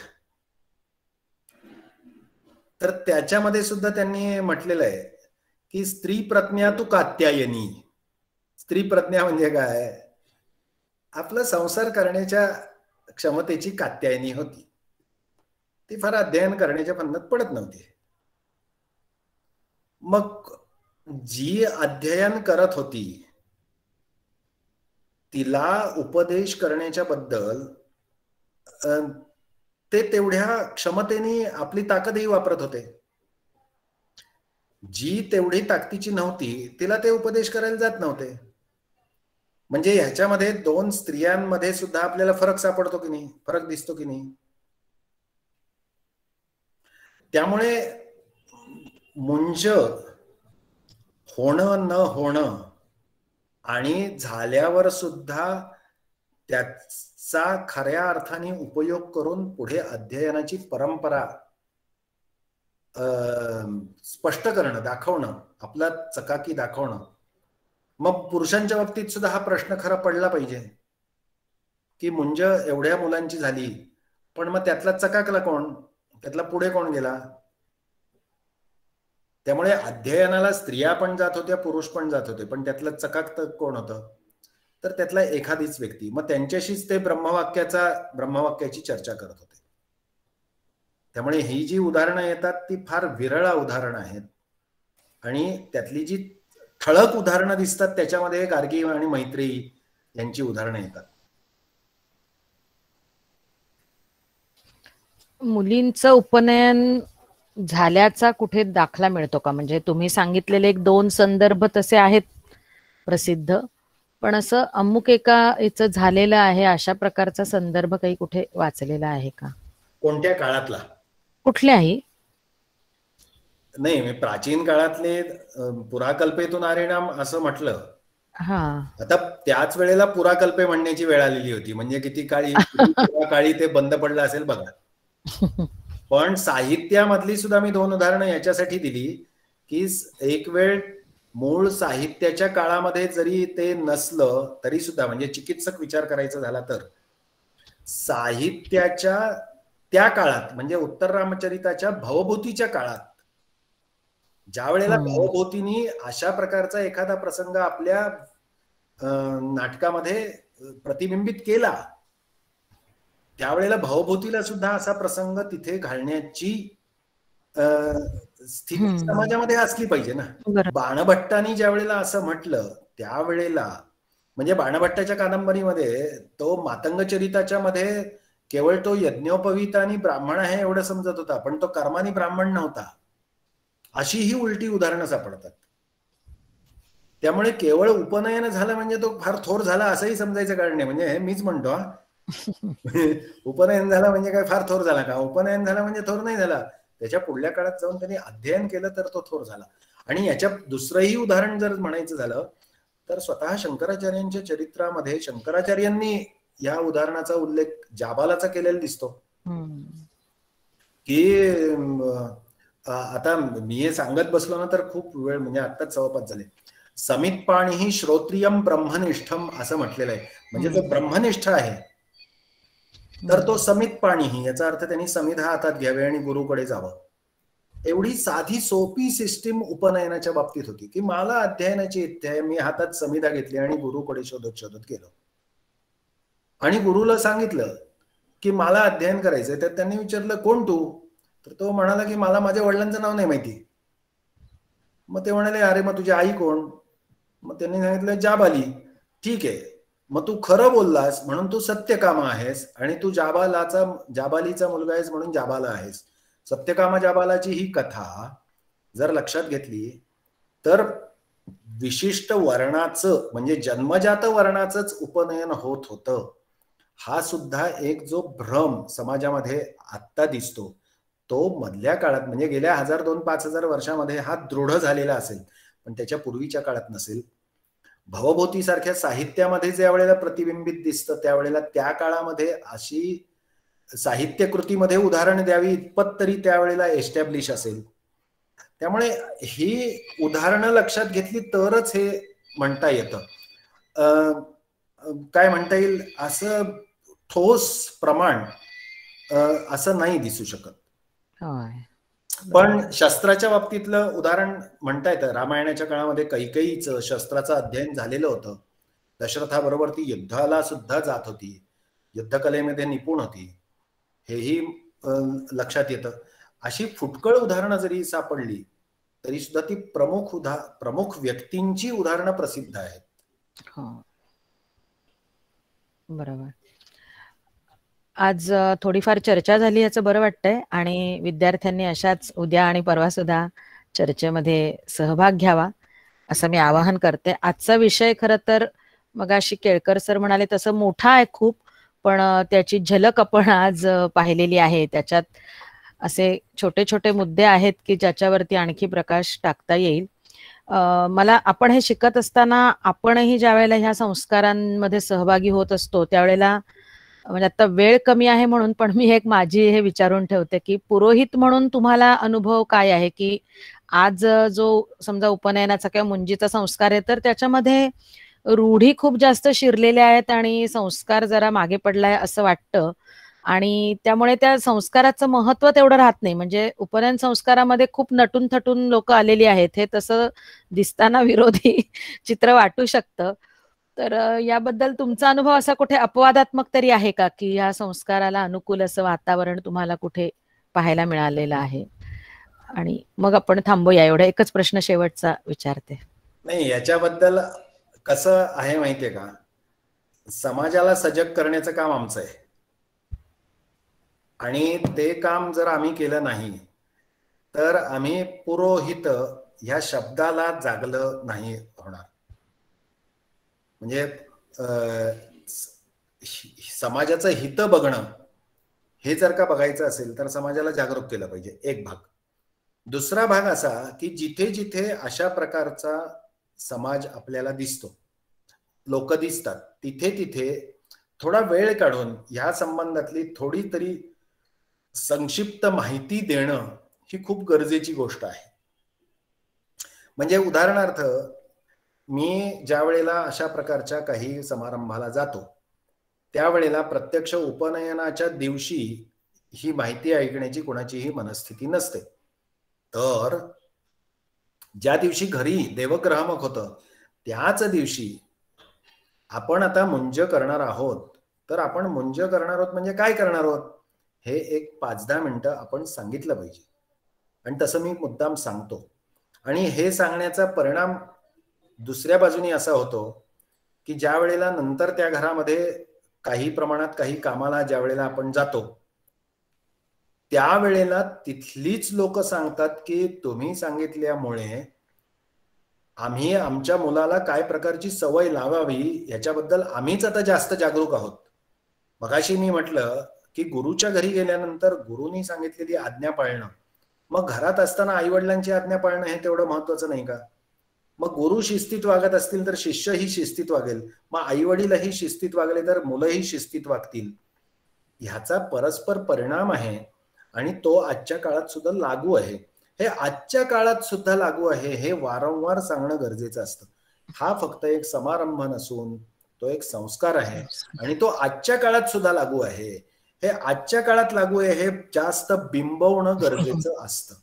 तर त्याच्यामध्ये सुद्धा त्यांनी म्हटलेलं आहे की स्त्री प्रज्ञा तू कात्यायनी. स्त्री प्रज्ञा म्हणजे काय? आपला संसार करण्याच्या क्षमतेची कात्यायनी होती. ती फार अध्ययन करण्याच्या फंदात पडत नव्हती. मग जी अध्ययन करत होती तिला उपदेश करण्याच्या बद्दल ते तेवढ्या क्षमतेने आपली ताकदही वापरत होते. जी तेवढी ताकदीची नव्हती तिला ते उपदेश करायला जात नव्हते. म्हणजे ह्याच्यामध्ये 2 स्त्रियांमध्ये सुद्धा आपल्याला फरक सापडतो की नाही, फरक दिसतो की नाही. त्यामुळे मुंज होणं न होणं आणि झाल्यावर सुद्धा त्याचा खऱ्या अर्थाने उपयोग करून पुढे अध्ययनाची परंपरा स्पष्ट करणं, दाखवणं, आपला चकाकी दाखवणं. मग पुरुषांच्या बाबतीत सुद्धा हा प्रश्न खरा पडला पाहिजे की मुंज एवढ्या मुलांची झाली, पण मग त्यातला चकाकला कोण, त्यातला पुढे कोण गेला? त्यामुळे अध्ययनाला स्त्रिया पण जात होत्या, पुरुष पण जात होते, पण त्यातलं चकाक कोण होतं तर त्यातला एखादीच व्यक्ती. मग त्यांच्याशीच ते ब्रह्मवाक्याची चर्चा करत होते. त्यामुळे ही जी उदाहरणं येतात ती फार विरळ उदाहरणं आहेत आणि त्यातली जी ठळक उदाहरणं दिसतात त्याच्यामध्ये गार्गी आणि मैत्रेयी यांची उदाहरणं येतात. मुलींचं उपनयन झाल्याचा कुठे दाखला मिळतो का? म्हणजे तुम्ही सांगितलेले 1-2 संदर्भ तसे आहेत प्रसिद्ध, पण असं अमुक एका याचं झालेलं आहे अशा प्रकारचा संदर्भ काही कुठे वाचलेला आहे का? कोणत्या काळातला? कुठल्याही? नाही, मी प्राचीन काळातले पुराकल्पेतून आरेणाम असं म्हटलं. हा, आता त्याच वेळेला पुराकल्पे म्हणण्याची वेळ आलेली होती, म्हणजे किती काळी ते बंद पडलं असेल बघा. पण साहित्यामधली सुद्धा मी 2 उदाहरणं याच्यासाठी दिली की एक वेळ मूळ साहित्याच्या काळामध्ये जरी ते नसलं तरी सुद्धा, म्हणजे चिकित्सक विचार करायचा झाला तर साहित्याच्या त्या काळात, म्हणजे उत्तर रामचरिताच्या भवभूतीच्या काळात, ज्या वेळेला भवभूतीनी अशा प्रकारचा एखादा प्रसंग आपल्या नाटकामध्ये प्रतिबिंबित केला, त्यावेळेला भवभूतीला सुद्धा असा प्रसंग तिथे घालण्याची स्थिती समाजामध्ये असली पाहिजे ना. बाणभट्टांनी ज्या वेळेला असं म्हटलं त्यावेळेला, म्हणजे बाणभट्टाच्या कादंबरीमध्ये तो मातंगचरिताच्या मध्ये केवळ तो यज्ञोपवीत आणि ब्राह्मण आहे एवढं समजत होता, पण तो कर्मानी ब्राह्मण नव्हता, अशी ही उलटी उदाहरणं सापडतात. त्यामुळे केवळ उपनयन झालं म्हणजे तो फार थोर झाला असंही समजायचं कारण नाही. म्हणजे हे मीच म्हणतो, उपनयन झाला म्हणजे काय फार थोर झाला का? उपनयन झाला म्हणजे थोर नाही झाला, त्याच्या पुढल्या काळात जाऊन त्यांनी अध्ययन केलं तर तो थोर झाला. आणि याच्या दुसरंही उदाहरण जर म्हणायचं झालं तर स्वतः शंकराचार्यांच्या चरित्रामध्ये शंकराचार्यांनी या उदाहरणाचा उल्लेख जाबालाचा केलेला दिसतो. की आता मी हे सांगत बसलो ना तर खूप वेळ, म्हणजे आत्ताच जवळपास झाले. समित पाणी श्रोत्रियम ब्रह्मनिष्ठम असं म्हटलेलं आहे, म्हणजे तो ब्रह्मनिष्ठ आहे तर तो समित पाणी, याचा अर्थ त्यांनी समिधा हातात घ्यावे आणि गुरुकडे जावं. एवढी साधी सोपी सिस्टीम उपनयनाच्या बाबतीत होती की मला अध्ययनाची इच्छा आहे, मी हातात समिधा घेतली आणि गुरुकडे शोधत शोधत गेलो आणि गुरुला सांगितलं की मला अध्ययन करायचंय. तर त्यांनी विचारलं कोण तू? तर तो म्हणाला की मला माझ्या वडिलांचं नाव नाही माहिती. मग ते म्हणाले अरे मग तुझी आई कोण? मग त्यांनी सांगितलं जाबाली. ठीक आहे, मग तू खरं बोललास म्हणून तू सत्यकामा आहेस आणि तू जाबालीचा मुलगा आहेस म्हणून जाबाला आहेस. सत्यकामा जाबालाची ही कथा जर लक्षात घेतली तर विशिष्ट वर्णाचं, म्हणजे जन्मजात वर्णाचंच उपनयन होत होतं. हा सुद्धा एक जो भ्रम समाजामध्ये आत्ता दिसतो तो मधल्या काळात, म्हणजे गेल्या 1000-2000-5000 वर्षामध्ये हा दृढ झालेला असेल, पण त्याच्या पूर्वीच्या काळात नसेल. भवभूती सारख्या साहित्यामध्ये ज्या वेळेला प्रतिबिंबित दिसतं त्यावेळेला त्या काळामध्ये अशी साहित्य कृतीमध्ये उदाहरण द्यावी इतपत तरी त्यावेळेला एस्टॅब्लिश असेल. त्यामुळे ही उदाहरणं लक्षात घेतली तरच हे म्हणता येतं. काय म्हणता येईल, असं ठोस प्रमाण असं नाही दिसू शकत. पण शस्त्राच्या बाबतीतलं उदाहरण म्हणता येतं. रामायणाच्या काळामध्ये कैकेयीचं शस्त्राचं अध्ययन झालेलं होतं. दशरथाबरोबर ती युद्धाला सुद्धा जात होती, युद्धकलेमध्ये निपुण होती, हेही लक्षात येतं. अशी फुटकळ उदाहरणं जरी सापडली तरी सुद्धा ती प्रमुख व्यक्तींची उदाहरणं प्रसिद्ध आहेत. बरोबर. आज थोडीफार चर्चा झाली याचं बरं वाटतंय आणि विद्यार्थ्यांनी अशाच उद्या आणि परवा सुद्धा चर्चेमध्ये सहभाग घ्यावा असं मी आवाहन करते. आजचा विषय खरं तर मगाशी केळकर सर म्हणाले तसं मोठा आहे खूप, पण त्याची झलक आपण आज पाहिलेली आहे. त्याच्यात असे छोटे छोटे मुद्दे आहेत की ज्याच्यावरती आणखी प्रकाश टाकता येईल. मला आपण हे शिकत असताना आपणही ज्या वेळेला ह्या संस्कारांमध्ये सहभागी होत असतो त्यावेळेला, म्हणजे आता वेळ कमी आहे म्हणून, पण मी एक माझी हे विचारून ठेवते की पुरोहित म्हणून तुम्हाला अनुभव काय आहे की आज जो समजा उपनयनाचा किंवा मुंजीचा संस्कार आहे तर त्याच्यामध्ये रूढी खूप जास्त शिरलेल्या आहेत आणि संस्कार जरा मागे पडलाय असं वाटतं आणि त्यामुळे त्या संस्काराचं महत्व तेवढं राहत नाही. म्हणजे उपनयन संस्कारामध्ये खूप नटून थटून लोक आलेली आहेत, हे तसं दिसताना विरोधी चित्र वाटू शकतं. तर याबद्दल तुमचा अनुभव असा कुठे अपवादात्मक तरी आहे का की या संस्काराला अनुकूल असं वातावरण तुम्हाला कुठे पाहायला मिळालेलं आहे? आणि मग आपण थांबूया. एवढा एकच प्रश्न शेवटचा विचारते. नाही, याच्याबद्दल कसं आहे माहितीये का, समाजाला सजग करण्याचं काम आमचं आहे. आणि ते काम जर आम्ही केलं नाही तर आम्ही पुरोहित ह्या शब्दाला जागलं नाही होणार. म्हणजे समाजाचं हित बघणं हे जर का बघायचं असेल तर समाजाला जागरूक केलं पाहिजे, एक भाग. दुसरा भाग असा की जिथे जिथे अशा प्रकारचा समाज आपल्याला दिसतो, लोक दिसतात, तिथे तिथे थोडा वेळ काढून ह्या संबंधातली थोडी तरी संक्षिप्त माहिती देणं ही खूप गरजेची गोष्ट आहे. म्हणजे उदाहरणार्थ मी ज्या वेळेला अशा प्रकारच्या काही समारंभाला जातो त्यावेळेला प्रत्यक्ष उपनयनाच्या दिवशी ही माहिती ऐकण्याची कोणाचीही मनस्थिती नसते. तर ज्या दिवशी घरी देवग्रहमक होतं त्याच दिवशी आपण आता मुंज करणार आहोत, तर आपण मुंज करणार आहोत म्हणजे काय करणार आहोत हे एक 5-10 मिनिटं आपण सांगितलं पाहिजे. आणि तसं मी मुद्दाम सांगतो. आणि हे सांगण्याचा परिणाम दुसऱ्या बाजूनी असा होतो की ज्या वेळेला नंतर त्या घरामध्ये काही प्रमाणात काही कामाला ज्या वेळेला आपण जातो त्यावेळेला तिथलीच लोक सांगतात की तुम्ही सांगितल्यामुळे आम्ही आमच्या मुलाला काय प्रकारची सवय लावावी याच्याबद्दल आम्हीच आता जास्त जागरूक आहोत. मगाशी मी म्हटलं की गुरुच्या घरी गेल्यानंतर गुरुनी सांगितलेली आज्ञा पाळणं, मग घरात असताना आई वडिलांची आज्ञा पाळणं हे तेवढं महत्वाचं नाही का? मग गुरु शिस्तीत वागत असतील तर शिष्यही शिस्तीत वागेल, मग आई वडीलही शिस्तीत वागले तर मुलंही शिस्तीत वागतील. ह्याचा परस्पर परिणाम आहे आणि तो आजच्या काळात सुद्धा लागू आहे. हे आजच्या काळात सुद्धा लागू आहे हे वारंवार सांगणं गरजेचं असतं. हा फक्त एक समारंभ नसून तो एक संस्कार आहे आणि तो आजच्या काळात सुद्धा लागू आहे. हे आजच्या काळात लागू आहे हे जास्त बिंबवणं गरजेचं असतं.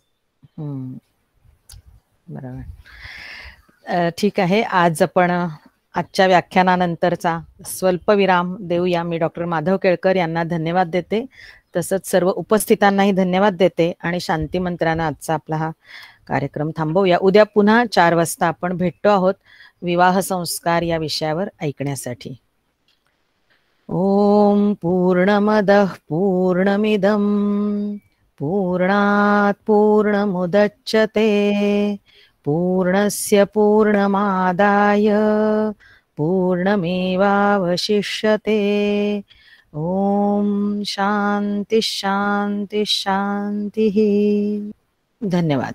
बरोबर. ठीक आहे, आज आपण आजच्या व्याख्यानानंतरचा स्वल्प विराम देऊया. मी डॉक्टर माधव केळकर यांना धन्यवाद देते, तसंच सर्व उपस्थितांनाही धन्यवाद देते आणि शांती मंत्रानं आजचा आपला हा कार्यक्रम थांबवूया. उद्या पुन्हा 4 वाजता आपण भेटतो आहोत विवाह संस्कार या विषयावर ऐकण्यासाठी. ओम पूर्णमदः पूर्णमिदं पूर्णात् पूर्णमुदच्यते पूर्णस्य पूर्णमादाय पूर्णमेवावशिष्यते. ओम शांति शांति शांति. धन्यवाद.